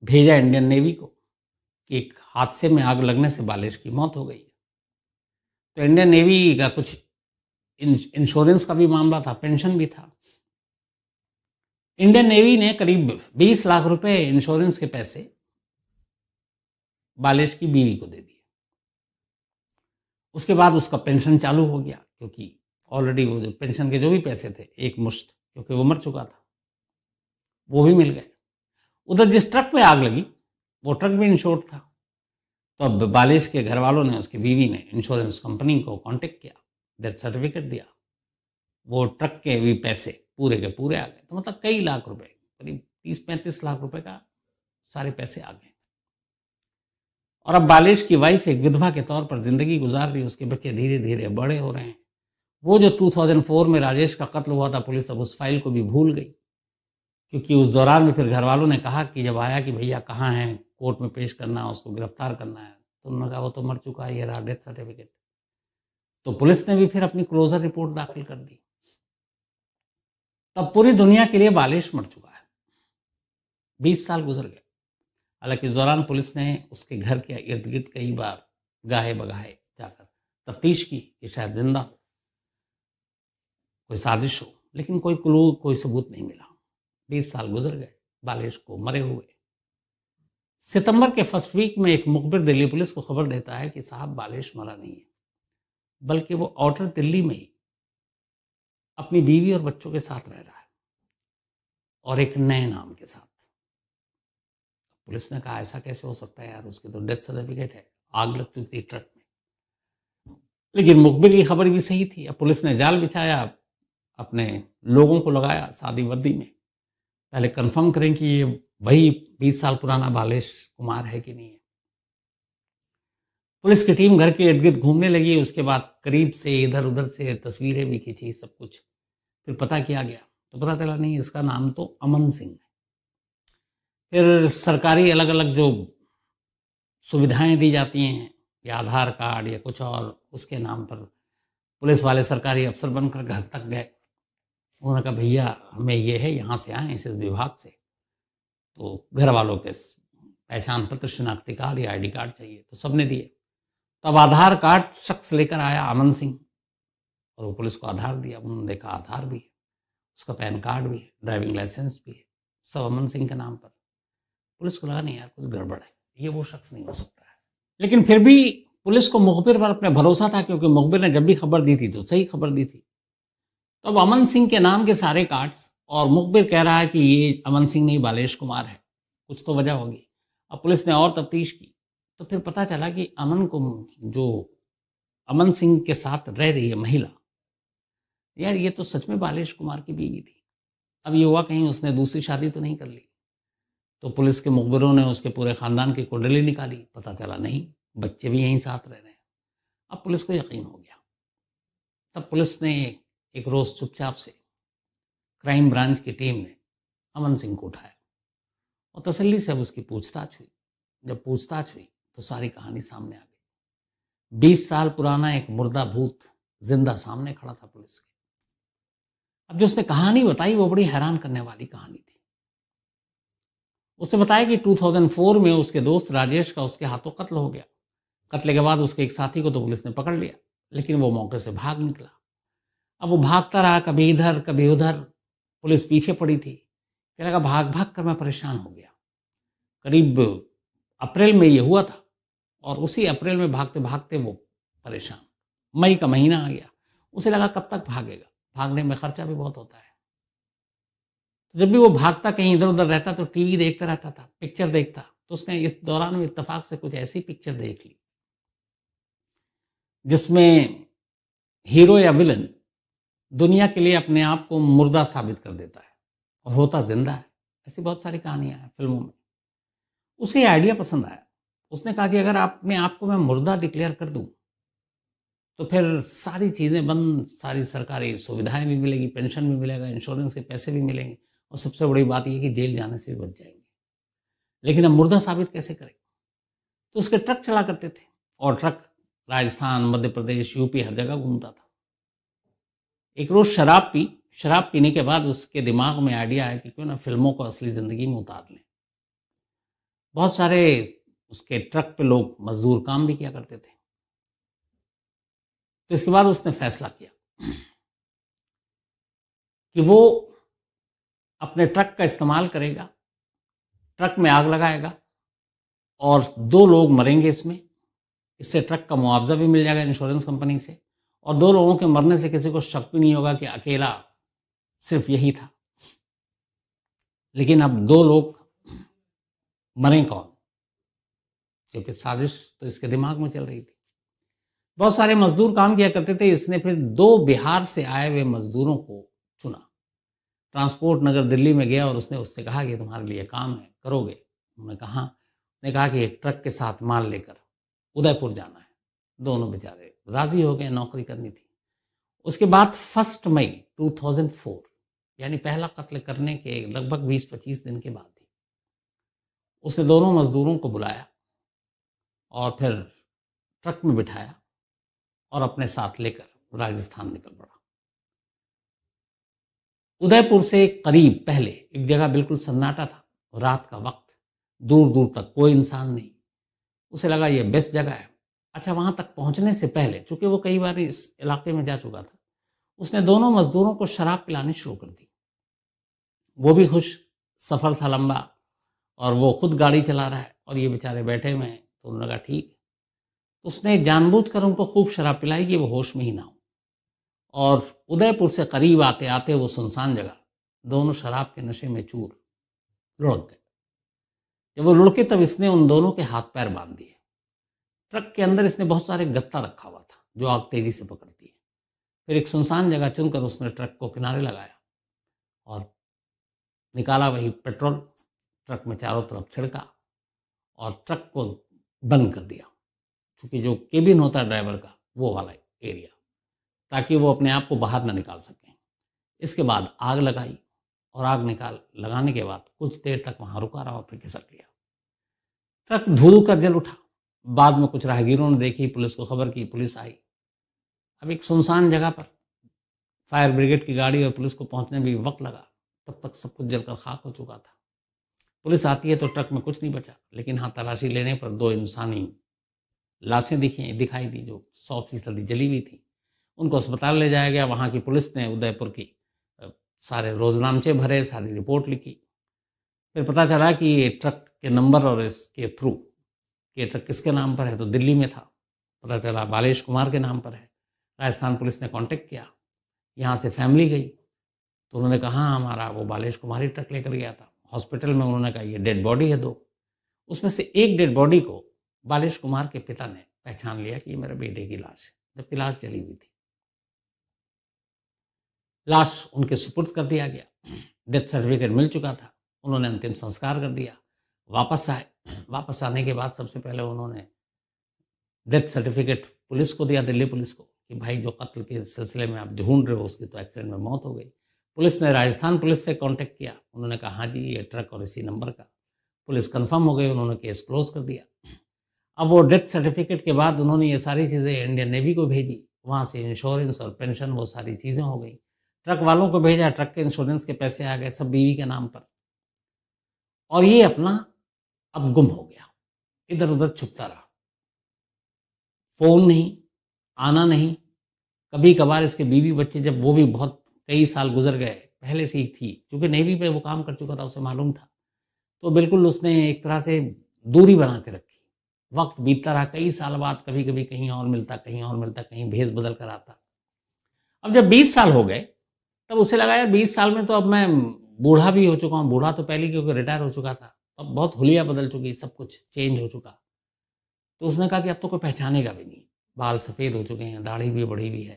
भेजा इंडियन नेवी को कि एक हादसे में आग लगने से बालिश की मौत हो गई। तो इंडियन नेवी का कुछ इंश्योरेंस का भी मामला था, पेंशन भी था। इंडियन नेवी ने करीब 20 लाख रुपए इंश्योरेंस के पैसे बालिश की बीवी को दे दिए। उसके बाद उसका पेंशन चालू हो गया, क्योंकि ऑलरेडी वो जो पेंशन के जो भी पैसे थे, एक मुश्त, क्योंकि वो मर चुका था, वो भी मिल गए। उधर जिस ट्रक में आग लगी वो ट्रक भी इंश्योर्ड था। तो अब बालिश के घर वालों ने, उसकी बीवी ने इंश्योरेंस कंपनी को कांटेक्ट किया, डेथ सर्टिफिकेट दिया, वो ट्रक के भी पैसे पूरे के पूरे आ गए। तो मतलब कई लाख रुपए, करीब 30-35 लाख रुपए का सारे पैसे आ गए। और अब बालिश की वाइफ एक विधवा के तौर पर जिंदगी गुजार रही, उसके बच्चे धीरे धीरे बड़े हो रहे हैं। वो जो 2004 में राजेश का कत्ल हुआ था, पुलिस अब उस फाइल को भी भूल गई, क्योंकि उस दौरान में फिर घर वालों ने कहा कि जब आया कि भैया कहाँ हैं, कोर्ट में पेश करना है, उसको गिरफ्तार करना है, तो उन्होंने कहा वो तो मर चुका है, ये रहा डेथ सर्टिफिकेट। तो पुलिस ने भी फिर अपनी क्लोजर रिपोर्ट दाखिल कर दी। तब पूरी दुनिया के लिए बालिश मर चुका है। 20 साल गुजर गए। हालांकि इस दौरान पुलिस ने उसके घर के इर्द गिर्द कई बार गाहे बगाहे जाकर तफ्तीश की कि शायद जिंदा हो, कोई साजिश हो, लेकिन कोई क्लू, कोई सबूत नहीं मिला। 20 साल गुजर गए बालिश को मरे हुए। सितंबर के फर्स्ट वीक में एक मुखबिर दिल्ली पुलिस को खबर देता है कि साहब बालिश मरा नहीं है, बल्कि वो आउटर दिल्ली में ही अपनी बीवी और बच्चों के साथ रह रहा है, और एक नए नाम के साथ। पुलिस ने कहा ऐसा कैसे हो सकता है यार, उसके तो डेथ सर्टिफिकेट है, आग लग चुकी थी ट्रक में। लेकिन मुखबिर की खबर भी सही थी। अब पुलिस ने जाल बिछाया, अपने लोगों को लगाया सादी वर्दी में, पहले कंफर्म करें कि ये वही 20 साल पुराना बालिश कुमार है कि नहीं है। पुलिस की टीम घर के इर्द गिर्द घूमने लगी। उसके बाद करीब से इधर उधर से तस्वीरें भी खींची, सब कुछ। फिर पता किया गया तो पता चला नहीं, इसका नाम तो अमन सिंह है। फिर सरकारी अलग अलग जो सुविधाएं दी जाती हैं, या आधार कार्ड या कुछ और, उसके नाम पर पुलिस वाले सरकारी अफसर बनकर घर तक गए। उन्होंने कहा भैया हमें ये है, यहाँ से आए इस विभाग से, तो घर वालों के पहचान पत्र, शिनाख्ती कार्ड या ID कार्ड चाहिए, तो सबने दिए। तब आधार कार्ड शख्स लेकर आया, अमन सिंह, और वो पुलिस को आधार दिया। उन्होंने देखा आधार भी है, उसका पैन कार्ड भी है, ड्राइविंग लाइसेंस भी है, सब अमन सिंह के नाम पर। पुलिस को लगा नहीं यार कुछ गड़बड़ है, ये वो शख्स नहीं हो सकता है। लेकिन फिर भी पुलिस को मुखबिर पर अपने भरोसा था, क्योंकि मुखबिर ने जब भी खबर दी थी तो सही खबर दी थी। तो अब अमन सिंह के नाम के सारे कार्ड्स, और मुखबिर कह रहा है कि ये अमन सिंह नहीं बालिश कुमार है, कुछ तो वजह होगी। अब पुलिस ने और तफ्तीश की तो फिर पता चला कि अमन को, जो अमन सिंह के साथ रह रही है महिला, यार ये तो सच में बालिश कुमार की बीवी थी। अब ये हुआ कहीं उसने दूसरी शादी तो नहीं कर ली। तो पुलिस के मुखबिरों ने उसके पूरे खानदान की कुंडली निकाली, पता चला नहीं, बच्चे भी यहीं साथ रह रहे हैं। अब पुलिस को यकीन हो गया। तब पुलिस ने एक रोज चुपचाप से क्राइम ब्रांच की टीम ने अमन सिंह को उठाया और तसल्ली से अब उसकी पूछताछ हुई। जब पूछताछ हुई तो सारी कहानी सामने आ गई। 20 साल पुराना एक मुर्दा भूत जिंदा सामने खड़ा था पुलिस के। अब जो उसने कहानी बताई वो बड़ी हैरान करने वाली कहानी थी। उसने बताया कि 2004 में उसके दोस्त राजेश का उसके हाथों कत्ल हो गया। कत्ल के बाद उसके एक साथी को तो पुलिस ने पकड़ लिया, लेकिन वो मौके से भाग निकला। अब वो भागता रहा, कभी इधर कभी उधर, पुलिस पीछे पड़ी थी। कहने लगा भाग भाग कर मैं परेशान हो गया। करीब अप्रैल में ये हुआ था, और उसी अप्रैल में भागते भागते वो परेशान। मई का महीना आ गया, उसे लगा कब तक भागेगा, भागने में खर्चा भी बहुत होता है। तो जब भी वो भागता कहीं इधर उधर रहता तो टीवी देखता रहता था, पिक्चर देखता, तो उसने इस दौरान में इत्तेफाक से कुछ ऐसी पिक्चर देख ली जिसमें हीरो या विलन दुनिया के लिए अपने आप को मुर्दा साबित कर देता है और होता जिंदा है। ऐसी बहुत सारी कहानियां हैं फिल्मों में। उसे ये आइडिया पसंद आया। उसने कहा कि अगर अपने आप को मैं मुर्दा डिक्लेयर कर दूं तो फिर सारी चीजें बंद, सारी सरकारी सुविधाएं भी मिलेगी, पेंशन भी मिलेगा, इंश्योरेंस के पैसे भी मिलेंगे और सबसे बड़ी बात यह कि जेल जाने से भी बच जाएंगे। लेकिन अब मुर्दा साबित कैसे करें? तो उसके ट्रक चला करते थे और ट्रक राजस्थान, मध्य प्रदेश, यूपी हर जगह घूमता था। एक रोज शराब पीने के बाद उसके दिमाग में आइडिया आया कि क्यों ना फिल्मों को असली जिंदगी में उतार लें। बहुत सारे उसके ट्रक पे लोग मजदूर काम भी किया करते थे। तो इसके बाद उसने फैसला किया कि वो अपने ट्रक का इस्तेमाल करेगा, ट्रक में आग लगाएगा और 2 लोग मरेंगे इससे ट्रक का मुआवजा भी मिल जाएगा इंश्योरेंस कंपनी से और 2 लोगों के मरने से किसी को शक भी नहीं होगा कि अकेला सिर्फ यही था। लेकिन अब 2 लोग मरें कौन? क्योंकि साजिश तो इसके दिमाग में चल रही थी। बहुत सारे मजदूर काम किया करते थे। इसने फिर 2 बिहार से आए हुए मजदूरों को चुना। ट्रांसपोर्ट नगर दिल्ली में गया और उसने उससे कहा कि तुम्हारे लिए काम है, करोगे? उन्होंने कहा कि एक ट्रक के साथ माल लेकर उदयपुर जाना है। दोनों बेचारे राजी हो गए, नौकरी करनी थी। उसके बाद 1 मई 2004 यानी पहला कत्ल करने के लगभग 20-25 दिन के बाद ही उसने दोनों मजदूरों को बुलाया और फिर ट्रक में बिठाया और अपने साथ लेकर राजस्थान निकल पड़ा। उदयपुर से करीब पहले एक जगह बिल्कुल सन्नाटा था, रात का वक्त, दूर दूर तक कोई इंसान नहीं। उसे लगा ये बेस्ट जगह है। अच्छा, वहां तक पहुंचने से पहले, चूंकि वो कई बार इस इलाके में जा चुका था, उसने दोनों मजदूरों को शराब पिलानी शुरू कर दी। वो भी खुश, सफर था लंबा और वो खुद गाड़ी चला रहा है और ये बेचारे बैठे हुए हैं। तो उन्होंने कहा ठीक। तो उसने जानबूझकर उनको खूब शराब पिलाई कि वो होश में ही ना हो। और उदयपुर से करीब आते आते वो सुनसान जगह, दोनों शराब के नशे में चूर लुढ़क गए। जब वो लुढ़के तब इसने उन दोनों के हाथ पैर बांध दिए। ट्रक के अंदर इसने बहुत सारे गत्ता रखा हुआ था जो आग तेजी से पकड़ती है। फिर एक सुनसान जगह चुनकर उसने ट्रक को किनारे लगाया और निकाला वही पेट्रोल, ट्रक में चारों तरफ छिड़का और ट्रक को बंद कर दिया, क्योंकि जो केबिन होता है ड्राइवर का, वो वाला एरिया, ताकि वो अपने आप को बाहर ना निकाल सकें। इसके बाद आग लगाई और आग लगाने के बाद कुछ देर तक वहां रुका रहा और फिर खिसक गया। ट्रक धू कर जल उठा। बाद में कुछ राहगीरों ने देखी, पुलिस को खबर की, पुलिस आई। अब एक सुनसान जगह पर फायर ब्रिगेड की गाड़ी और पुलिस को पहुंचने में भी वक्त लगा। तब तक सब कुछ जलकर खाक हो चुका था। पुलिस आती है तो ट्रक में कुछ नहीं बचा, लेकिन हाँ, तलाशी लेने पर 2 इंसानी लाशें दिखाई दी जो 100% जली हुई थी। उनको अस्पताल ले जाया गया। वहां की पुलिस ने उदयपुर की सारे रोजनामचे भरे, सारी रिपोर्ट लिखी। फिर पता चला कि ये ट्रक के नंबर और इसके थ्रू कि ट्रक किसके नाम पर है, तो दिल्ली में था। पता चला बालेश कुमार के नाम पर है। राजस्थान पुलिस ने कांटेक्ट किया, यहाँ से फैमिली गई तो उन्होंने कहा हमारा वो बालेश कुमार ही ट्रक लेकर गया था। हॉस्पिटल में उन्होंने कहा ये डेड बॉडी है 2, उसमें से एक डेड बॉडी को बालेश कुमार के पिता ने पहचान लिया कि ये मेरे बेटे की लाश है, जबकि लाश जली हुई थी। लाश उनके सुपुर्द कर दिया गया। डेथ सर्टिफिकेट मिल चुका था। उन्होंने अंतिम संस्कार कर दिया। वापस आए। वापस आने के बाद सबसे पहले उन्होंने डेथ सर्टिफिकेट पुलिस को दिया, दिल्ली पुलिस को, कि भाई जो कत्ल के सिलसिले में आप ढूंढ रहे हो उसकी तो एक्सीडेंट में मौत हो गई। पुलिस ने राजस्थान पुलिस से कांटेक्ट किया। उन्होंने कहा हाँ जी, ये ट्रक और इसी नंबर का। पुलिस कंफर्म हो गई, उन्होंने केस क्लोज कर दिया। अब वो डेथ सर्टिफिकेट के बाद उन्होंने ये सारी चीज़ें इंडियन नेवी को भेजी। वहाँ से इंश्योरेंस और पेंशन वो सारी चीज़ें हो गई। ट्रक वालों को भेजा, ट्रक के इंश्योरेंस के पैसे आ गए, सब बीवी के नाम पर। और ये अपना अब गुम हो गया, इधर उधर छुपता रहा। फोन नहीं, आना नहीं। कभी कभार इसके बीवी बच्चे, जब वो भी बहुत कई साल गुजर गए, पहले से ही थी, क्योंकि नेवी पे वो काम कर चुका था, उसे मालूम था, तो बिल्कुल उसने एक तरह से दूरी बना के रखी। वक्त बीतता रहा, कई साल बाद कभी कभी कहीं और मिलता, कहीं भेस बदल कर आता। अब जब 20 साल हो गए तब उसे लगा यार 20 साल में तो अब मैं बूढ़ा भी हो चुका हूँ। बूढ़ा तो पहले क्योंकि रिटायर हो चुका था, अब बहुत हुलिया बदल चुकी, सब कुछ चेंज हो चुका। तो उसने कहा कि अब तो कोई पहचानेगा भी नहीं, बाल सफ़ेद हो चुके हैं, दाढ़ी भी बढ़ी हुई है।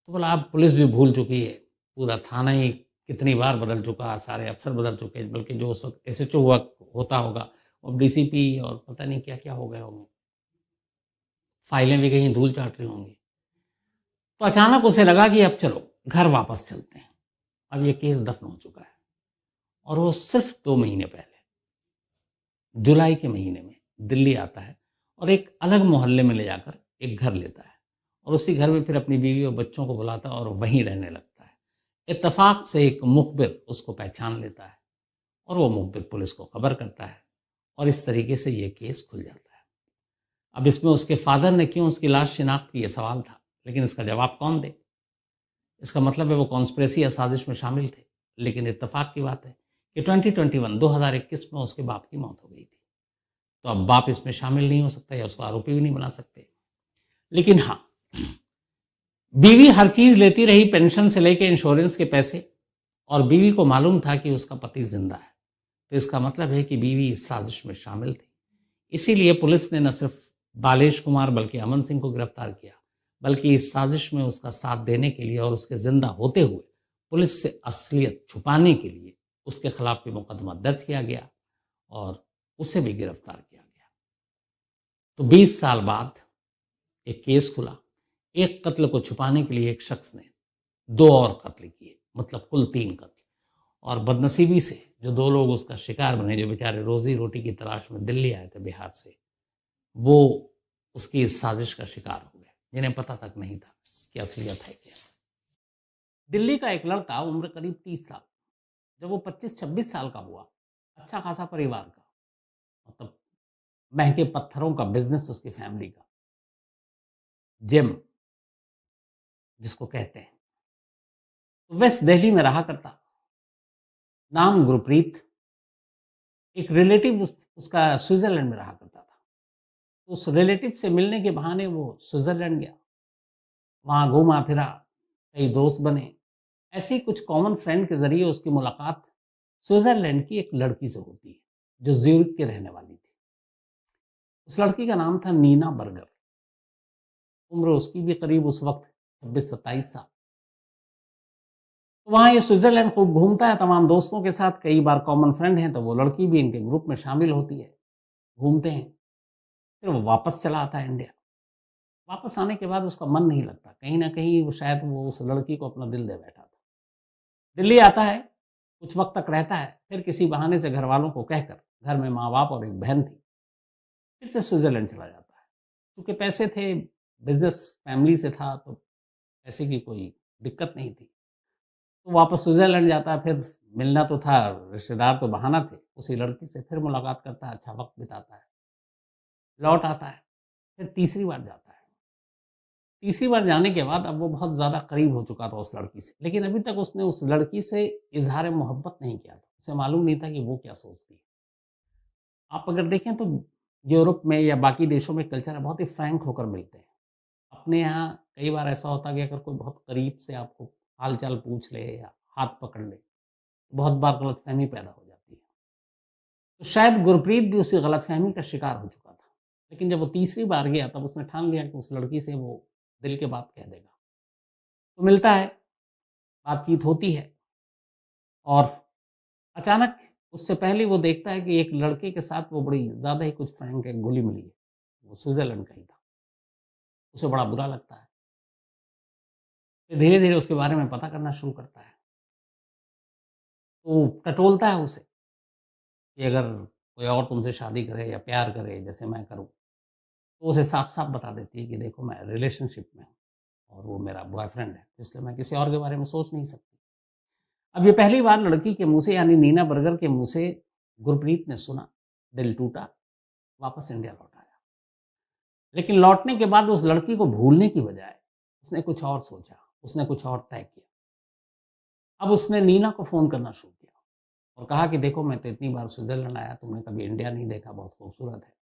तो बोला अब पुलिस भी भूल चुकी है, पूरा थाना ही कितनी बार बदल चुका, सारे अफसर बदल चुके हैं, बल्कि जो उस वक्त एसएचओ हुआ होता होगा, अब डीसीपी और पता नहीं क्या-क्या हो गए होंगे। फाइलें भी कहीं धूल चाट रही होंगी। तो अचानक उसे लगा कि अब चलो घर वापस चलते हैं, अब ये केस दफन हो चुका है। और वो सिर्फ 2 महीने पहले जुलाई के महीने में दिल्ली आता है और एक अलग मोहल्ले में ले जाकर एक घर लेता है और उसी घर में फिर अपनी बीवी और बच्चों को बुलाता है और वहीं रहने लगता है। इत्तेफाक से एक मुखबिर उसको पहचान लेता है और वो मुखबिर पुलिस को खबर करता है और इस तरीके से ये केस खुल जाता है। अब इसमें उसके फादर ने क्यों उसकी लाश शिनाख्त की, ये सवाल था, लेकिन इसका जवाब कौन दे? इसका मतलब है वो कॉन्स्पिरेसी या साजिश में शामिल थे। लेकिन इत्तेफाक की बात है कि 2021 में उसके बाप की मौत हो गई थी। तो अब बाप इसमें शामिल नहीं हो सकता या उसको आरोपी भी नहीं बना सकते। लेकिन हाँ, बीवी हर चीज लेती रही, पेंशन से लेकर इंश्योरेंस के पैसे, और बीवी को मालूम था कि उसका पति जिंदा है। तो इसका मतलब है कि बीवी इस साजिश में शामिल थी। इसीलिए पुलिस ने न सिर्फ बालेश कुमार बल्कि अमन सिंह को गिरफ्तार किया, बल्कि इस साजिश में उसका साथ देने के लिए और उसके जिंदा होते हुए पुलिस से असलियत छुपाने के लिए उसके खिलाफ भी मुकदमा दर्ज किया गया और उसे भी गिरफ्तार किया गया। तो 20 साल बाद एक केस खुला। एक कत्ल को छुपाने के लिए एक शख्स ने 2 और कत्ल किए, मतलब कुल 3 कत्ल। और बदनसीबी से जो 2 लोग उसका शिकार बने, जो बेचारे रोजी रोटी की तलाश में दिल्ली आए थे बिहार से, वो उसकी इस साजिश का शिकार हो गए, जिन्हें पता तक नहीं था कि असलियत है क्या। दिल्ली का एक लड़का, उम्र करीब 30 साल, जब वो 25-26 साल का हुआ, अच्छा खासा परिवार का, मतलब महंगे पत्थरों का बिजनेस उसकी फैमिली का, जिम जिसको कहते हैं, वेस्ट दिल्ली में रहा करता, नाम गुरप्रीत। एक रिलेटिव उसका स्विट्जरलैंड में रहा करता था। उस रिलेटिव से मिलने के बहाने वो स्विट्जरलैंड गया, वहाँ घूमा फिरा, कई दोस्त बने। ऐसे ही कुछ कॉमन फ्रेंड के जरिए उसकी मुलाकात स्विट्जरलैंड की एक लड़की से होती है, जो ज्यूरिख की रहने वाली थी। उस लड़की का नाम था नीना बर्गर। उम्र उसकी भी करीब उस वक्त 26-27 साल। तो वहाँ ये स्विट्जरलैंड खूब घूमता है तमाम दोस्तों के साथ, कई बार कॉमन फ्रेंड हैं तो वो लड़की भी इनके ग्रुप में शामिल होती है, घूमते हैं। फिर वो वापस चला आता है इंडिया। वापस आने के बाद उसका मन नहीं लगता, कहीं ना कहीं वो शायद वो उस लड़की को अपना दिल दे बैठा था। दिल्ली आता है, कुछ वक्त तक रहता है, फिर किसी बहाने से घर वालों को कहकर, घर में माँ बाप और एक बहन थी, फिर से स्विट्जरलैंड चला जाता है। क्योंकि पैसे थे, बिजनेस फैमिली से था, तो पैसे की कोई दिक्कत नहीं थी। तो वापस स्विट्जरलैंड जाता है, फिर मिलना तो था, रिश्तेदार तो बहाना थे, उसी लड़की से फिर मुलाकात करता है, अच्छा वक्त बिताता है, लौट आता है, फिर तीसरी बार जाता है। तीसरी बार जाने के बाद अब वो बहुत ज़्यादा करीब हो चुका था उस लड़की से, लेकिन अभी तक उसने उस लड़की से इजहार मोहब्बत नहीं किया था। उसे मालूम नहीं था कि वो क्या सोचती है। आप अगर देखें तो यूरोप में या बाकी देशों में कल्चर बहुत ही फ्रैंक होकर मिलते हैं। अपने यहाँ कई बार ऐसा होता है कि अगर कोई बहुत करीब से आपको हाल चाल पूछ ले या हाथ पकड़ ले, बहुत बार गलतफहमी पैदा हो जाती है। तो शायद गुरप्रीत भी उसी गलतफहमी का शिकार हो चुका था। लेकिन जब वो तीसरी बार गया तब उसने ठान लिया कि उस लड़की से वो दिल की बात कह देगा। तो मिलता है, बातचीत होती है, और अचानक उससे पहले वो देखता है कि एक लड़के के साथ वो बड़ी ज़्यादा ही कुछ फ्रैंक है, घुली मिली है। वो स्विट्जरलैंड का ही था। उसे बड़ा बुरा लगता है। फिर धीरे धीरे उसके बारे में पता करना शुरू करता है। तो टटोलता है उसे कि अगर कोई और तुमसे शादी करे या प्यार करे जैसे मैं करूं, तो उसे साफ साफ बता देती है कि देखो मैं रिलेशनशिप में हूँ और वो मेरा बॉयफ्रेंड है, इसलिए मैं किसी और के बारे में सोच नहीं सकती। अब ये पहली बार लड़की के मुंह से, यानी नीना बर्गर के मुंह से गुरप्रीत ने सुना, दिल टूटा, वापस इंडिया लौट आया। लेकिन लौटने के बाद उस लड़की को भूलने की बजाय उसने कुछ और सोचा, उसने कुछ और तय किया। अब उसने नीना को फ़ोन करना शुरू किया और कहा कि देखो मैं तो इतनी बार स्विट्ज़रलैंड आया, तुमने कभी इंडिया नहीं देखा, बहुत खूबसूरत है।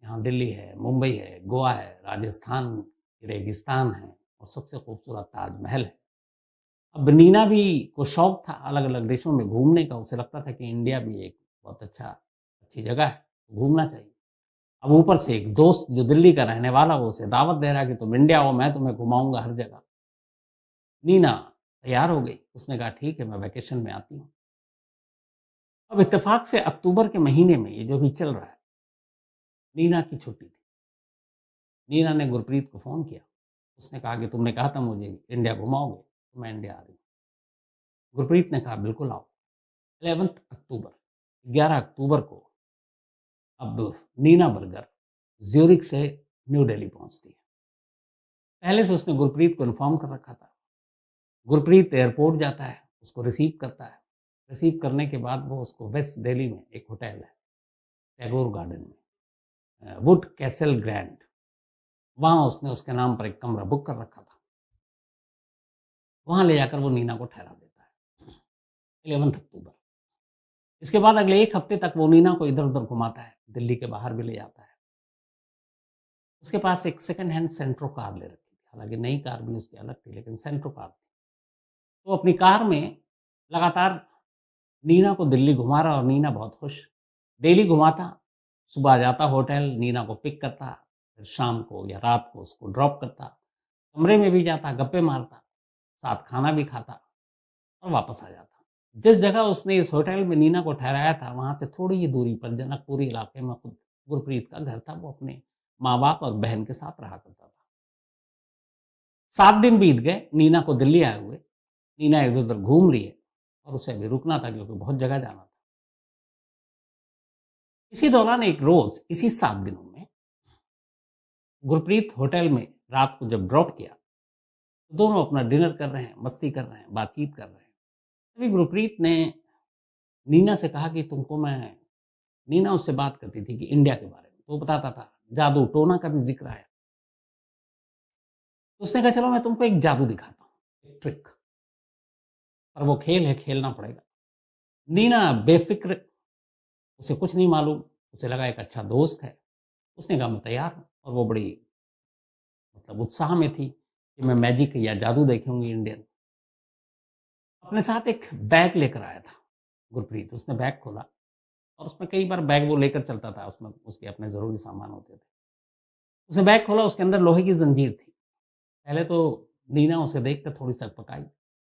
यहाँ दिल्ली है, मुंबई है, गोवा है, राजस्थान के रेगिस्तान है और सबसे खूबसूरत ताजमहल है। अब नीना भी को शौक था अलग-अलग देशों में घूमने का, उसे लगता था कि इंडिया भी एक बहुत अच्छी जगह है, घूमना चाहिए। अब ऊपर से एक दोस्त जो दिल्ली का रहने वाला, वो उसे दावत दे रहा है कि तुम इंडिया आओ, मैं तुम्हें घुमाऊंगा हर जगह। नीना तैयार हो गई, उसने कहा ठीक है, मैं वैकेशन में आती हूँ। अब इत्तेफाक से अक्टूबर के महीने में, ये जो भी चल रहा है, नीना की छुट्टी थी। नीना ने गुरप्रीत को फ़ोन किया, उसने कहा कि तुमने कहा था मुझे इंडिया घुमाओगे, तो मैं इंडिया आ रही हूँ। गुरप्रीत ने कहा बिल्कुल आओ। 11 अक्टूबर, 11 अक्टूबर को अब नीना बर्गर ज्यूरिक से न्यू दिल्ली पहुंचती है। पहले से उसने गुरप्रीत को इन्फॉर्म कर रखा था। गुरप्रीत एयरपोर्ट जाता है, उसको रिसीव करता है। रिसीव करने के बाद वो उसको वेस्ट दिल्ली में एक होटल है टैगोर गार्डन में, वुड कैसल ग्रैंड, वहाँ उसने उसके नाम पर एक कमरा बुक कर रखा था। वहाँ ले जाकर वो नीना को ठहरा देता है 11 अक्टूबर। इसके बाद अगले एक हफ्ते तक वो नीना को इधर उधर घुमाता है, दिल्ली के बाहर भी ले जाता है। उसके पास एक सेकंड हैंड सेंट्रो कार ले रखी थी, हालांकि नई कार भी उसकी अलग थी, लेकिन सेंट्रो कार थी। तो अपनी कार में लगातार नीना को दिल्ली घुमा रहा, और नीना बहुत खुश। डेली घुमाता, सुबह जाता होटल, नीना को पिक करता, फिर शाम को या रात को उसको ड्रॉप करता, कमरे में भी जाता, गप्पे मारता, साथ खाना भी खाता और वापस आ जाता। जिस जगह उसने इस होटल में नीना को ठहराया था, वहां से थोड़ी ही दूरी पर जनकपुरी इलाके में खुद गुरप्रीत का घर था। वो अपने माँ बाप और बहन के साथ रहा करता था। 7 दिन बीत गए नीना को दिल्ली आए हुए। नीना इधर उधर घूम रही है, और उसे अभी रुकना था क्योंकि बहुत जगह जाना था। इसी दौरान एक रोज, इसी 7 दिनों में, गुरप्रीत होटल में रात को जब ड्रॉप किया, तो दोनों अपना डिनर कर रहे हैं, मस्ती कर रहे हैं, बातचीत कर रहे हैं। तभी गुरप्रीत ने नीना से कहा कि तुमको मैं, नीना उससे बात करती थी कि इंडिया के बारे में, तो वो बताता था, जादू टोना का भी जिक्र आया। तो उसने कहा चलो मैं तुमको एक जादू दिखाता हूँ, एक ट्रिक, पर वो खेल है, खेलना पड़ेगा। नीना बेफिक्र, उसे कुछ नहीं मालूम, उसे लगा एक अच्छा दोस्त है। उसने कहा मैं तैयार हूँ, और वो बड़ी मतलब उत्साह में थी कि मैं मैजिक या जादू देखूंगी इंडियन। अपने साथ एक बैग लेकर आया था गुरप्रीत। उसने बैग खोला, और उसमें कई बार बैग वो लेकर चलता था, उसमें उसके अपने ज़रूरी सामान होते थे। उसने बैग खोला, उसके अंदर लोहे की जंजीर थी। पहले तो नीना उसे देखकर थोड़ी सकपकाई,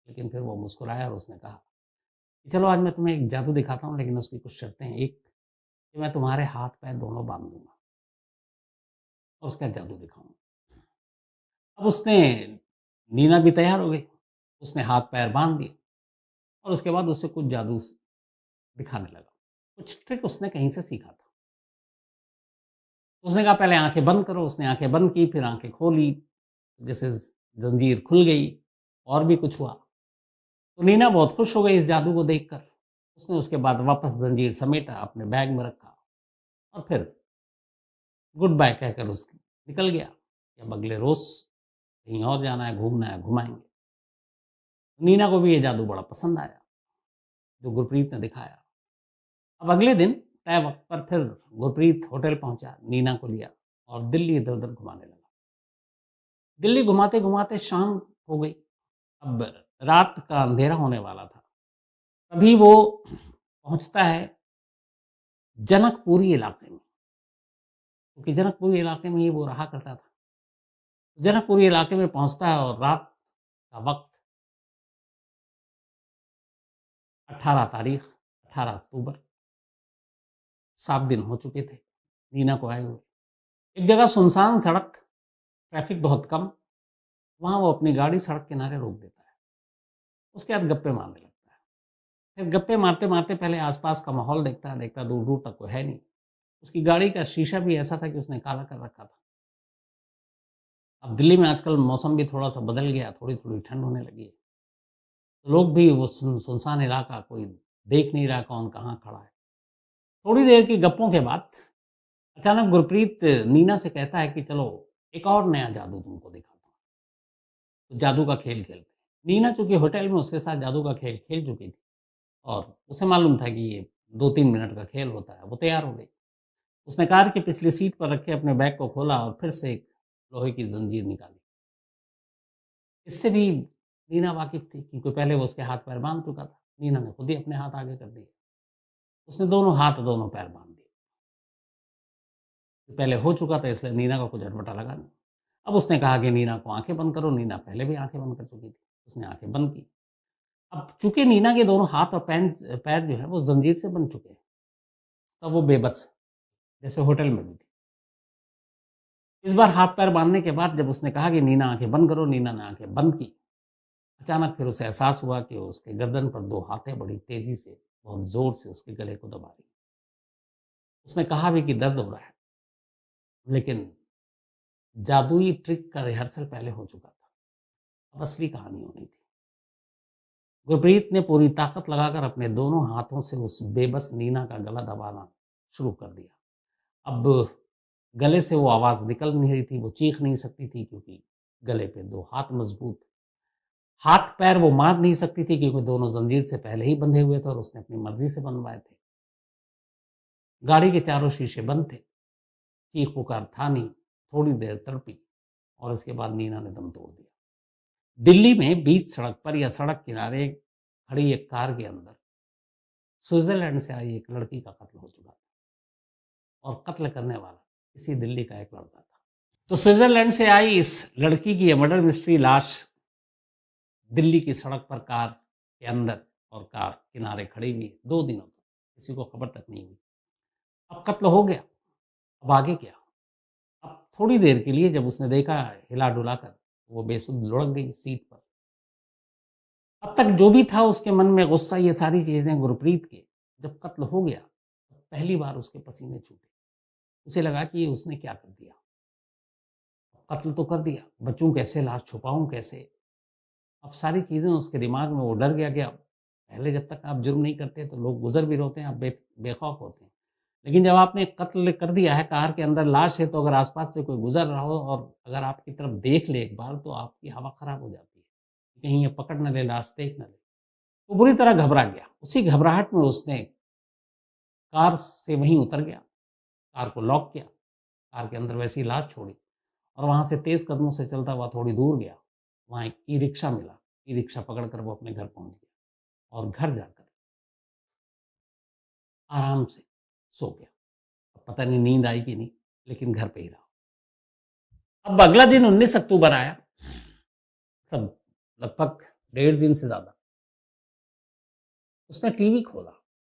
लेकिन फिर वो मुस्कुराया और उसने कहा कि चलो आज मैं तुम्हें एक जादू दिखाता हूँ, लेकिन उसकी कुछ शर्तें हैं। एक, कि मैं तुम्हारे हाथ पैर दोनों बांध दूंगा, और उसका जादू दिखाऊंगा। अब उसने, नीना भी तैयार हो गई, उसने हाथ पैर बांध दिए, और उसके बाद उससे कुछ जादू दिखाने लगा। कुछ ट्रिक उसने कहीं से सीखा था। उसने कहा पहले आंखें बंद करो। उसने आंखें बंद की, फिर आंखें खोली, जैसे जंजीर खुल गई, और भी कुछ हुआ। तो नीना बहुत खुश हो गई इस जादू को देखकर। उसने उसके बाद वापस जंजीर समेटा, अपने बैग में रखा, और फिर गुड बाय कहकर उस निकल गया कि अब अगले रोज कहीं और जाना है, घूमना है, घुमाएंगे। नीना को भी ये जादू बड़ा पसंद आया जो गुरप्रीत ने दिखाया। अब अगले दिन तय वक्त पर फिर गुरप्रीत होटल पहुंचा, नीना को लिया, और दिल्ली इधर उधर घुमाने लगा। दिल्ली घुमाते घुमाते शाम हो गई। अब रात का अंधेरा होने वाला था। तभी वो पहुंचता है जनकपुरी इलाके में, क्योंकि जनकपुरी इलाके में ही वो रहा करता था। जनकपुरी इलाके में पहुंचता है, और रात का वक्त 18 तारीख, 18 अक्टूबर, 7 दिन हो चुके थे नीना को आए हुए। एक जगह सुनसान सड़क, ट्रैफिक बहुत कम, वहां वो अपनी गाड़ी सड़क किनारे रोक देता है। उसके बाद गप्पे मारने लगता है। फिर गप्पे मारते मारते पहले आसपास का माहौल देखता है, देखता दूर दूर तक कोई है नहीं। उसकी गाड़ी का शीशा भी ऐसा था कि उसने काला कर रखा था। अब दिल्ली में आजकल मौसम भी थोड़ा सा बदल गया, थोड़ी थोड़ी ठंड होने लगी है, तो लोग भी वो सुनसान इलाका, कोई देख नहीं रहा कौन कहाँ खड़ा है। थोड़ी देर की गप्पों के बाद अचानक गुरप्रीत नीना से कहता है कि चलो एक और नया जादू तुमको दिखाता हूँ। तो जादू का खेल खेलते हैं। नीना चूंकि होटल में उसके साथ जादू का खेल खेल चुकी थी, और उसे मालूम था कि ये 2-3 मिनट का खेल होता है, वो तैयार हो गई। उसने कार की पिछली सीट पर रखे अपने बैग को खोला, और फिर से एक लोहे की जंजीर निकाली। इससे भी नीना वाकिफ थी, क्योंकि पहले वो उसके हाथ पैर बांध चुका था। नीना ने खुद ही अपने हाथ आगे कर दिए। उसने दोनों हाथ दोनों पैर बांध दिए। पहले हो चुका था इसलिए नीना को कुछ अटपटा लगा नहीं। अब उसने कहा कि नीना को आंखें बंद करो। नीना पहले भी आंखें बंद कर चुकी थी। उसने आंखें बंद की। अब चूंकि नीना के दोनों हाथ और पैर जो है वो जंजीर से बन चुके हैं, तो वो बेबस है, जैसे होटल में भी थी। इस बार हाथ पैर बांधने के बाद जब उसने कहा कि नीना आंखें बंद करो, नीना ने आंखें बंद की। अचानक फिर उसे एहसास हुआ कि उसके गर्दन पर दो हाथें बड़ी तेजी से, बहुत जोर से उसके गले को दबा रही। उसने कहा भी कि दर्द हो रहा है, लेकिन जादुई ट्रिक का रिहर्सल पहले हो चुका था। अब असली कहानी होनी थी। गुरप्रीत ने पूरी ताकत लगाकर अपने दोनों हाथों से उस बेबस नीना का गला दबाना शुरू कर दिया। अब गले से वो आवाज निकल नहीं रही थी, वो चीख नहीं सकती थी क्योंकि गले पे दो हाथ मजबूत। हाथ पैर वो मार नहीं सकती थी क्योंकि दोनों जंजीर से पहले ही बंधे हुए थे और उसने अपनी मर्जी से बंधवाए थे। गाड़ी के चारों शीशे बंद थे। चीख पुकार था नहीं। थोड़ी देर तड़पी और इसके बाद नीना ने दम तोड़ दिया। दिल्ली में बीच सड़क पर या सड़क किनारे खड़ी एक कार के अंदर स्विट्जरलैंड से आई एक लड़की का कत्ल हो चुका था और कत्ल करने वाला इसी दिल्ली का एक लड़का था। तो स्विट्जरलैंड से आई इस लड़की की मर्डर मिस्ट्री लाश दिल्ली की सड़क पर कार के अंदर और कार किनारे खड़ी हुई 2 दिनों तक, किसी को खबर तक नहीं हुई। अब कत्ल हो गया, अब आगे क्या? अब थोड़ी देर के लिए जब उसने देखा हिला डुला कर, वो बेसुध लुढ़क गई सीट पर। अब तक जो भी था उसके मन में गुस्सा, ये सारी चीजें गुरप्रीत के। जब कत्ल हो गया तो पहली बार उसके पसीने छूटे। उसे लगा कि ये उसने क्या कर दिया। कत्ल तो कर दिया, बचूं कैसे, लाश छुपाऊं कैसे। अब सारी चीजें उसके दिमाग में, वो डर गया कि अब पहले जब तक आप जुर्म नहीं करते तो लोग गुजर भी होते हैं, आप बेखौफ होते हैं। लेकिन जब आपने कत्ल कर दिया है, कार के अंदर लाश है, तो अगर आसपास से कोई गुजर रहा हो और अगर आपकी तरफ देख ले एक बार, तो आपकी हवा खराब हो जाती है, कहीं ये पकड़ न ले, लाश देख न ले। वो बुरी तरह घबरा गया। उसी घबराहट में उसने कार से वहीं उतर गया, कार को लॉक किया, कार के अंदर वैसी लाश छोड़ी और वहां से तेज कदमों से चलता हुआ थोड़ी दूर गया। वहां एक ई रिक्शा मिला। ई रिक्शा पकड़कर वो अपने घर पहुंच गया और घर जाकर आराम से सो गया। अब पता नहीं नींद आई कि नहीं, लेकिन घर पे ही रहा। अब अगला दिन 19 अक्टूबर आया। तब लगभग 1.5 दिन से ज्यादा उसने टीवी खोला,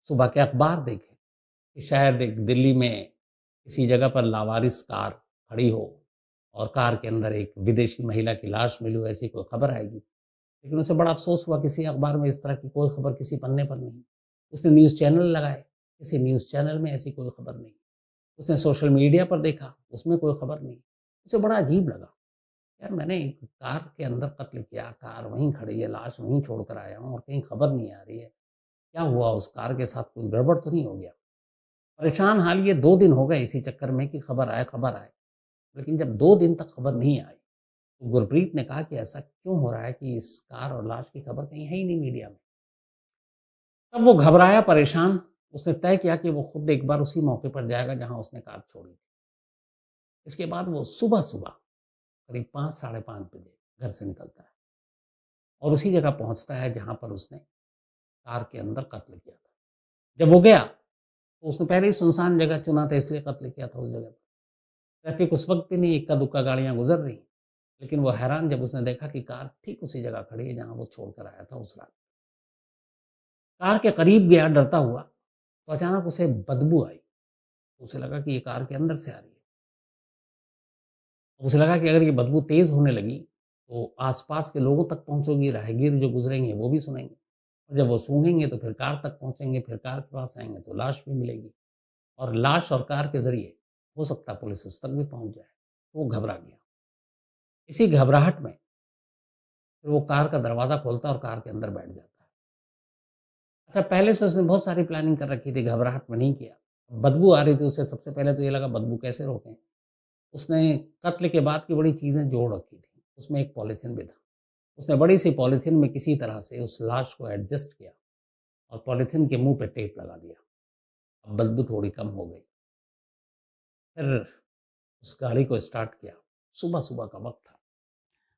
सुबह के अखबार देखे कि शायद एक दिल्ली में किसी जगह पर लावारिस कार खड़ी हो और कार के अंदर एक विदेशी महिला की लाश मिली हो, ऐसी कोई खबर आएगी। लेकिन उसे बड़ा अफसोस हुआ, किसी अखबार में इस तरह की कोई खबर किसी पन्ने पर नहीं। उसने न्यूज़ चैनल लगाए, किसी न्यूज़ चैनल में ऐसी कोई खबर नहीं। उसने सोशल मीडिया पर देखा, उसमें कोई खबर नहीं। उसे बड़ा अजीब लगा, यार मैंने एक कार के अंदर कत्ल किया, कार वहीं खड़ी है, लाश वहीं छोड़ कर आया हूँ और कहीं खबर नहीं आ रही है। क्या हुआ, उस कार के साथ कुछ गड़बड़ तो नहीं हो गया? परेशान हाल ये 2 दिन हो गए इसी चक्कर में कि खबर आए खबर आए। लेकिन जब 2 दिन तक खबर नहीं आई तो गुरप्रीत ने कहा कि ऐसा क्यों हो रहा है कि इस कार और लाश की खबर कहीं है ही नहीं मीडिया में। तब वो घबराया, परेशान। उसने तय किया कि वो खुद एक बार उसी मौके पर जाएगा जहां उसने कार छोड़ी थी। इसके बाद वो सुबह सुबह करीब 5 साढ़े 5 बजे घर से निकलता है और उसी जगह पहुंचता है जहां पर उसने कार के अंदर कत्ल किया था। जब वो गया तो उसने पहले ही सुनसान जगह चुना था, इसलिए कत्ल किया था उस जगह पर। ट्रैफिक उस वक्त भी नहीं, इक्का दुक्का गाड़ियां गुजर रही। लेकिन वो हैरान जब उसने देखा कि कार ठीक उसी जगह खड़ी है जहां वो छोड़कर आया था उस रात। कार के करीब गया डरता हुआ, तो अचानक उसे बदबू आई। उसे लगा कि ये कार के अंदर से आ रही है। उसे लगा कि अगर ये बदबू तेज होने लगी तो आसपास के लोगों तक पहुंचेगी, राहगीर जो गुजरेंगे वो भी सुनेंगे और जब वो सूंघेंगे तो फिर कार तक पहुंचेंगे, फिर कार के पास आएंगे तो लाश भी मिलेगी और लाश और कार के जरिए हो सकता है पुलिस उस तक भी पहुंच जाए। तो वो घबरा गया। इसी घबराहट में फिर वो कार का दरवाजा खोलता और कार के अंदर बैठ जाता है। अच्छा, पहले से उसने बहुत सारी प्लानिंग कर रखी थी, घबराहट में नहीं किया। बदबू आ रही थी उसे, सबसे पहले तो ये लगा बदबू कैसे रोकें। उसने कत्ल के बाद की बड़ी चीज़ें जोड़ रखी थी, उसमें एक पॉलीथीन भी था। उसने बड़ी सी पॉलीथीन में किसी तरह से उस लाश को एडजस्ट किया और पॉलीथीन के मुंह पे टेप लगा दिया। अब बदबू थोड़ी कम हो गई। फिर उस गाड़ी को स्टार्ट किया। सुबह सुबह का वक्त था।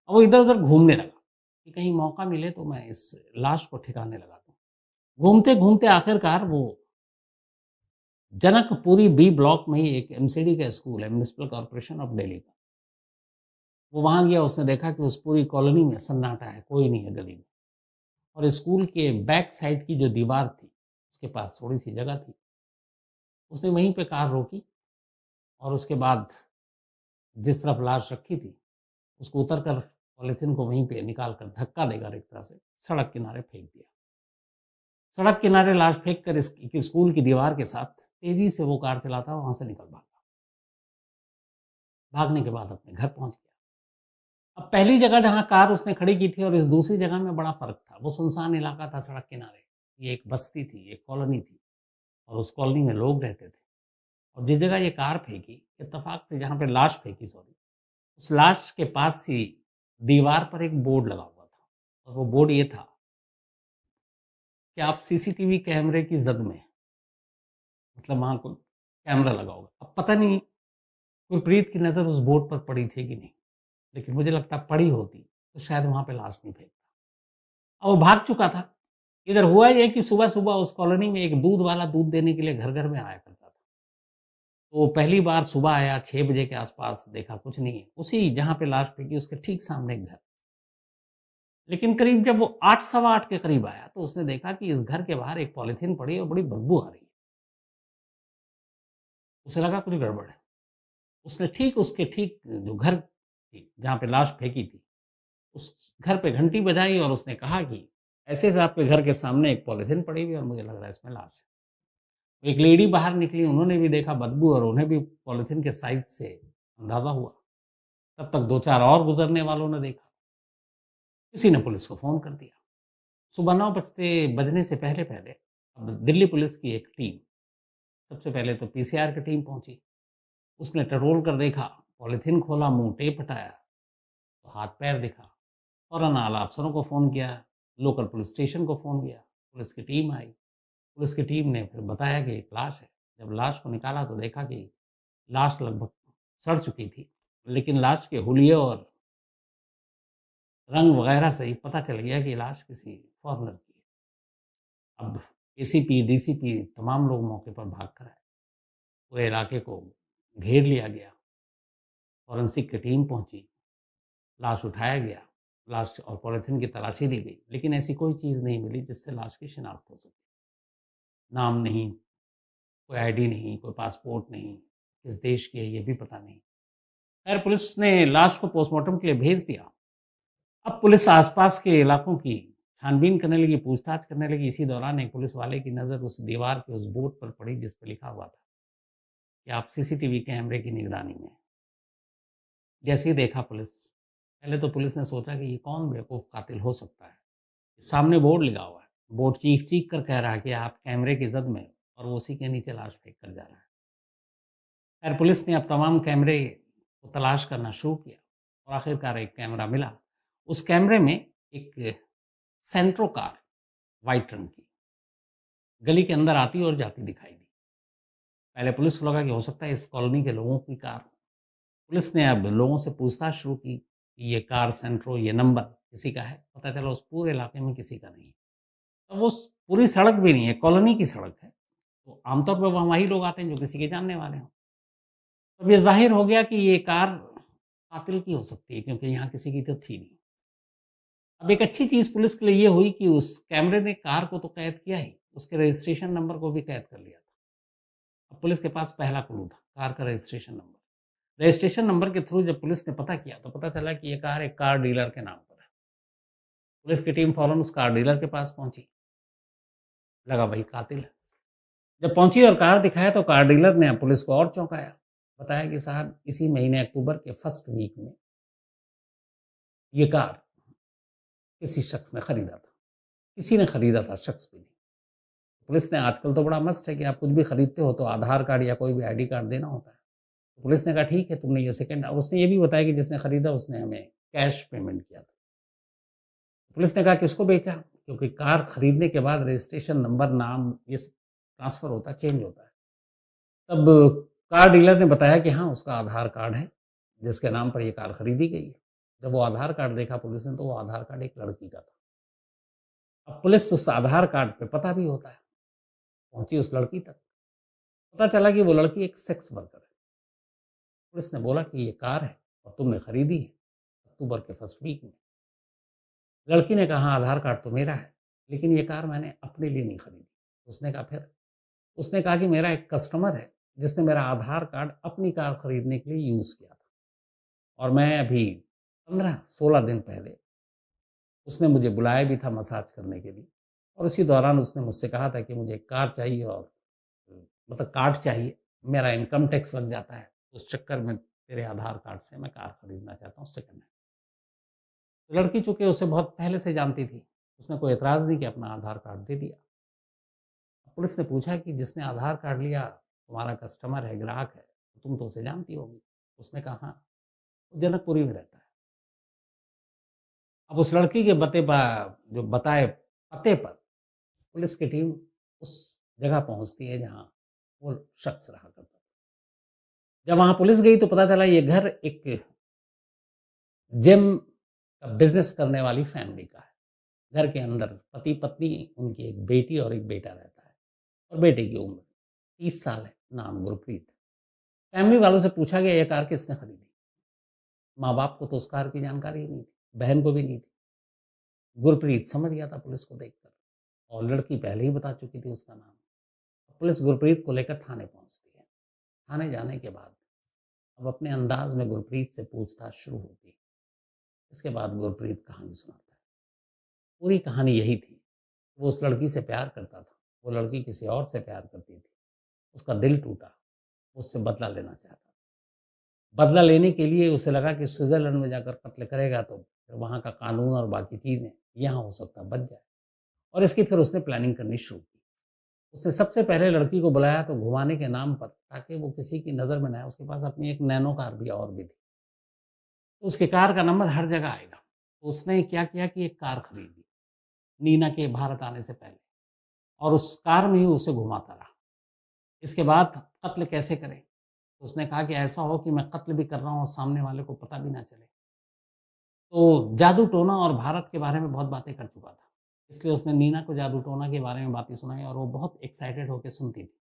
अब वो इधर उधर घूमने लगा कि कहीं मौका मिले तो मैं इस लाश को ठिकाने लगा दूं। घूमते घूमते आखिरकार वो जनकपुरी बी ब्लॉक में ही एक एमसीडी का स्कूल है, म्युनिसिपल कॉर्पोरेशन ऑफ दिल्ली का। वो वहाँ गया, उसने देखा कि उस पूरी कॉलोनी में सन्नाटा है, कोई नहीं है गली में। और स्कूल के बैक साइड की जो दीवार थी, उसके पास थोड़ी-सी जगह थी। उसने वहीं पे कार रोकी और उसके बाद जिस तरफ लाश रखी थी, उसको उतर कर पॉलीथीन को वहीं पे निकाल कर धक्का देकर एक तरह से सड़क किनारे फेंक दिया। सड़क किनारे लाश फेंक कर इस स्कूल की दीवार के साथ तेजी से वो कार चलाता वहाँ से निकल भागा। भागने के बाद अपने घर पहुँच गया। अब पहली जगह जहाँ कार उसने खड़ी की थी और इस दूसरी जगह में बड़ा फ़र्क था। वो सुनसान इलाका था सड़क किनारे। ये एक बस्ती थी, एक कॉलोनी थी और उस कॉलोनी में लोग रहते थे। और जिस जगह ये कार फेंकी, इत्तेफ़ाक से जहाँ पे लाश फेंकी सॉरी, उस लाश के पास ही दीवार पर एक बोर्ड लगा हुआ था और वो बोर्ड ये था कि आप सीसीटीवी कैमरे की जद में, मतलब वहाँ कोई कैमरा लगा होगा। अब पता नहीं कोई प्रीत की नज़र उस बोर्ड पर पड़ी थी कि नहीं, लेकिन मुझे लगता है पड़ी होती तो शायद वहाँ पे लाश नहीं फेंकता। और वो भाग चुका था। इधर हुआ ये कि सुबह-सुबह उस कॉलोनी में एक दूध वाला दूध देने के लिए घर-घर में आया करता था। तो पहली बार सुबह आया 6 बजे के आस-पास, देखा कुछ नहीं है। उसी जहाँ पे लाश फेंकी उसके ठीक सामने एक घर। लेकिन करीब जब वो 8 सवा 8 के करीब आया तो उसने देखा कि इस घर के बाहर एक पॉलीथीन पड़ी है और बड़ी बदबू आ रही है। उसे लगा कुछ गड़बड़ है। उसने ठीक उसके ठीक जो घर थी, जहाँ पे लाश फेंकी थी, उस घर पे घंटी बजाई और उसने कहा कि ऐसे-ऐसे आपके घर के सामने एक पॉलीथीन पड़ी हुई है और मुझे लग रहा है इसमें लाश है। एक लेडी बाहर निकली, उन्होंने भी देखा बदबू और उन्हें भी पॉलीथीन के साइज़ से अंदाज़ा हुआ। तब तक 2-4 और गुज़रने वालों ने देखा। किसी ने पुलिस को फ़ोन कर दिया। सुबह 9 बजने से पहले-पहले अब दिल्ली पुलिस की एक टीम, सबसे पहले तो पीसीआर की टीम पहुँची। उसने टटोल कर देखा, पॉलीथीन खोला, मुँह टेप हटाया, तो हाथ-पैर दिखा। फ़ौरन आला अफ़सरों को फ़ोन किया, लोकल पुलिस स्टेशन को फ़ोन किया, पुलिस की टीम आई। पुलिस की टीम ने फिर बताया कि एक लाश है। जब लाश को निकाला तो देखा कि लाश लगभग सड़ चुकी थी, लेकिन लाश के हुलिये और रंग वगैरह से ही पता चल गया कि लाश किसी फ़ॉरेनर की है। अब एसीपी, डीसीपी तमाम लोग मौके पर भाग कर आए। पूरे इलाके को घेर लिया गया। फ़ॉरेंसिक की टीम पहुँची, लाश उठाया गया, लाश और पॉलीथीन की तलाशी ली गई, लेकिन ऐसी कोई चीज़ नहीं मिली जिससे लाश की शिनाख्त हो सके। नाम नहीं, कोई आईडी नहीं, कोई पासपोर्ट नहीं, किस देश की है ये भी पता नहीं। खैर पुलिस ने लाश को पोस्टमार्टम के लिए भेज दिया। अब पुलिस आस-पास के इलाकों की छानबीन करने लगी, पूछताछ करने लगी। इसी दौरान एक पुलिस वाले की नज़र उस दीवार के उस बोर्ड पर पड़ी जिस पे लिखा हुआ था कि आप सीसीटीवी कैमरे की निगरानी में हैं। जैसे ही देखा पुलिस, पहले तो पुलिस ने सोचा कि ये कौन बेवकूफ़ कातिल हो सकता है। सामने बोर्ड लगा हुआ है, बोर्ड चीख-चीख कर कह रहा है कि आप कैमरे की ज़द में हो और वो उसी के नीचे लाश फेंक कर जा रहा है। खैर पुलिस ने अब तमाम कैमरे को तलाश करना शुरू किया और आखिरकार एक कैमरा मिला। उस कैमरे में एक सेंट्रो कार व्हाइट रंग की गली के अंदर आती और जाती दिखाई दी। पहले पुलिस को लगा कि हो सकता है इस कॉलोनी के लोगों की कार हो। पुलिस ने अब लोगों से पूछताछ शुरू की कि ये कार सेंट्रो, ये नंबर किसी का है? पता चला उस पूरे इलाके में किसी का नहीं है। अब वो पूरी सड़क भी नहीं है, कॉलोनी की सड़क है। तो आमतौर पर वहाँ वही लोग आते हैं जो किसी के जानने वाले हों। तब ये ज़ाहिर हो गया कि ये कार कातिल की हो सकती है क्योंकि यहाँ किसी की तो थी नहीं। अब एक अच्छी चीज़ पुलिस के लिए ये हुई कि उस कैमरे ने कार को तो कैद किया ही, उसके रजिस्ट्रेशन नंबर को भी कैद कर लिया था। अब पुलिस के पास पहला क्लू था, कार का रजिस्ट्रेशन नंबर। रजिस्ट्रेशन नंबर के थ्रू जब पुलिस ने पता किया तो पता चला कि ये कार एक कार डीलर के नाम पर है। पुलिस की टीम फ़ौरन उस कार डीलर के पास पहुँची, लगा वही कातिल है। जब पहुँची और कार दिखाया तो कार डीलर ने पुलिस को और चौंकाया। बताया कि साहब इसी महीने अक्टूबर के फर्स्ट वीक में ये कार किसी शख्स ने खरीदा था। किसी ने खरीदा था, शख्स भी नहीं। पुलिस ने आजकल तो बड़ा मस्ट है कि आप कुछ भी खरीदते हो तो आधार कार्ड या कोई भी आईडी कार्ड देना होता है। तो पुलिस ने कहा ठीक है तुमने ये सेकंड, और उसने ये भी बताया कि जिसने खरीदा उसने हमें कैश पेमेंट किया था। पुलिस ने कहा किसको बेचा? क्योंकि कार खरीदने के बाद रजिस्ट्रेशन नंबर, नाम ये सब ट्रांसफ़र होता है, चेंज होता है। तब कार डीलर ने बताया कि हाँ, उसका आधार कार्ड है, जिसके नाम पर ये कार खरीदी गई है। जब वो आधार कार्ड देखा पुलिस ने तो वो आधार कार्ड एक लड़की का था। अब पुलिस उस आधार कार्ड पे पता भी होता है, पहुँची उस लड़की तक। पता चला कि वो लड़की एक सेक्स वर्कर है। पुलिस ने बोला कि ये कार है और तुमने खरीदी है अक्टूबर के फर्स्ट वीक में। लड़की ने कहा आधार कार्ड तो मेरा है, लेकिन ये कार मैंने अपने लिए नहीं खरीदी। उसने कहा फिर? उसने कहा कि मेरा एक कस्टमर है जिसने मेरा आधार कार्ड अपनी कार खरीदने के लिए यूज़ किया था, और मैं अभी 15-16 दिन पहले उसने मुझे बुलाया भी था मसाज करने के लिए, और उसी दौरान उसने मुझसे कहा था कि मुझे एक कार चाहिए और मतलब कार्ड चाहिए, मेरा इनकम टैक्स लग जाता है, उस चक्कर में तेरे आधार कार्ड से मैं कार खरीदना चाहता हूँ सेकंड हैंड। तो लड़की चूँकि उसे बहुत पहले से जानती थी, उसने कोई एतराज़ नहीं किया, अपना आधार कार्ड दे दिया। पुलिस ने पूछा कि जिसने आधार कार्ड लिया तुम्हारा कस्टमर है, ग्राहक है, तो तुम तो उसे जानती होगी। उसने कहा हाँ, वो जनकपुरी में रहता है। अब उस लड़की के जो बताए पते पर पुलिस की टीम उस जगह पहुंचती है जहां वो शख्स रहा करता था। जब वहां पुलिस गई तो पता चला ये घर एक जिम का बिजनेस करने वाली फैमिली का है। घर के अंदर पति पत्नी, उनकी एक बेटी और एक बेटा रहता है, और बेटे की उम्र 30 साल है, नाम गुरप्रीत। फैमिली वालों से पूछा गया ये कार किसने खरीदी। माँ बाप को तो उस कार की जानकारी ही नहीं थी, बहन को भी नहीं थी। गुरप्रीत समझ गया था पुलिस को देखकर, और लड़की पहले ही बता चुकी थी उसका नाम। पुलिस गुरप्रीत को लेकर थाने पहुंचती है। थाने जाने के बाद अब अपने अंदाज में गुरप्रीत से पूछताछ शुरू होती है। इसके बाद गुरप्रीत कहानी सुनाता है। पूरी कहानी यही थी, वो उस लड़की से प्यार करता था, वो लड़की किसी और से प्यार करती थी, उसका दिल टूटा, उससे बदला लेना चाहता था। बदला लेने के लिए उसे लगा कि स्विट्जरलैंड में जाकर कत्ल करेगा तो फिर वहाँ का कानून और बाकी चीज़ें यहाँ हो सकता बच जाए, और इसकी फिर उसने प्लानिंग करनी शुरू की। उसने सबसे पहले लड़की को बुलाया तो घुमाने के नाम पर, ताकि वो किसी की नज़र में ना आए। उसके पास अपनी एक नैनो कार भी और भी थी, तो उसके कार का नंबर हर जगह आएगा। तो उसने क्या किया कि एक कार खरीदी नीना के भारत आने से पहले, और उस कार में ही उसे घुमाता रहा। इसके बाद कत्ल कैसे करें, तो उसने कहा कि ऐसा हो कि मैं कत्ल भी कर रहा हूँ और सामने वाले को पता भी ना चले। तो जादू टोना और भारत के बारे में बहुत बातें कर चुका था, इसलिए उसने नीना को जादू टोना के बारे में बातें सुनाई, और वो बहुत एक्साइटेड होकर सुनती थी।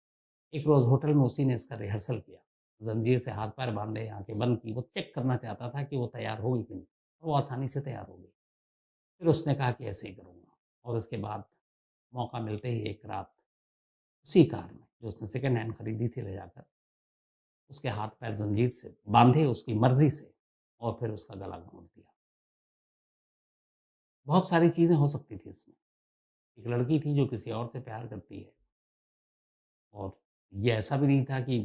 एक रोज़ होटल में उसी ने इसका रिहर्सल किया, जंजीर से हाथ पैर बांधे, आंखें बंद की। वो चेक करना चाहता था कि वो तैयार होगी कि नहीं। वो आसानी से तैयार हो गई। फिर उसने कहा कि ऐसे ही करूँगा, और उसके बाद मौका मिलते ही एक रात उसी कार में जो उसने सेकंड हैंड खरीदी थी ले जाकर उसके हाथ पैर जंजीर से बांधे उसकी मर्जी से, और फिर उसका गला घोंट दिया। बहुत सारी चीज़ें हो सकती थी इसमें। एक लड़की थी जो किसी और से प्यार करती है, और ये ऐसा भी नहीं था कि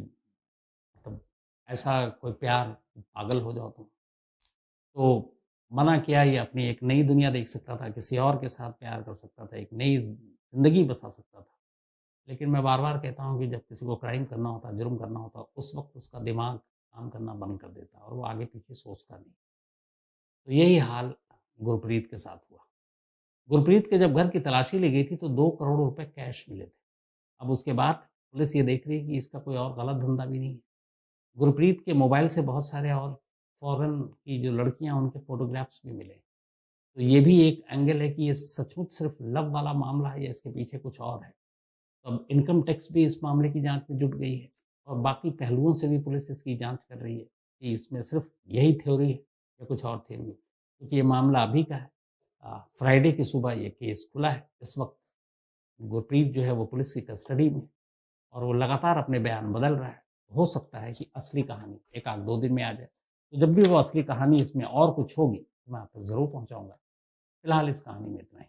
मतलब ऐसा कोई प्यार पागल हो जाओ तुम। तो मना किया, ये अपनी एक नई दुनिया देख सकता था, किसी और के साथ प्यार कर सकता था, एक नई ज़िंदगी बसा सकता था। लेकिन मैं बार-बार कहता हूँ कि जब किसी को क्राइम करना होता है, जुर्म करना होता है, उस वक़्त उसका दिमाग काम करना बंद कर देता है और वो आगे-पीछे सोचता नहीं। तो यही हाल गुरप्रीत के साथ हुआ। गुरप्रीत के जब घर की तलाशी ली गई थी तो 2 करोड़ रुपए कैश मिले थे। अब उसके बाद पुलिस ये देख रही है कि इसका कोई और गलत धंधा भी नहीं है। गुरप्रीत के मोबाइल से बहुत सारे और फ़ॉरेन की जो लड़कियाँ हैं उनके फ़ोटोग्राफ्स भी मिले। तो ये भी एक एंगल है कि ये सचमुच सिर्फ़ लव वाला मामला है या इसके पीछे कुछ और है। तो अब इनकम टैक्स भी इस मामले की जाँच में जुट गई है, और बाकी पहलुओं से भी पुलिस इसकी जाँच कर रही है कि इसमें सिर्फ़ यही थ्योरी है या कुछ और थ्योरी है। क्योंकि ये मामला अभी का है। फ्राइडे की सुबह ये केस खुला है। इस वक़्त गुरप्रीत जो है वो पुलिस की कस्टडी में है, और वो लगातार अपने बयान बदल रहा है। हो सकता है कि असली कहानी 1 आध 2 दिन में आ जाए। तो जब भी वो असली कहानी इसमें और कुछ होगी, तो मैं आप तक ज़रूर पहुँचाऊँगा। फिलहाल इस कहानी में इतना ही।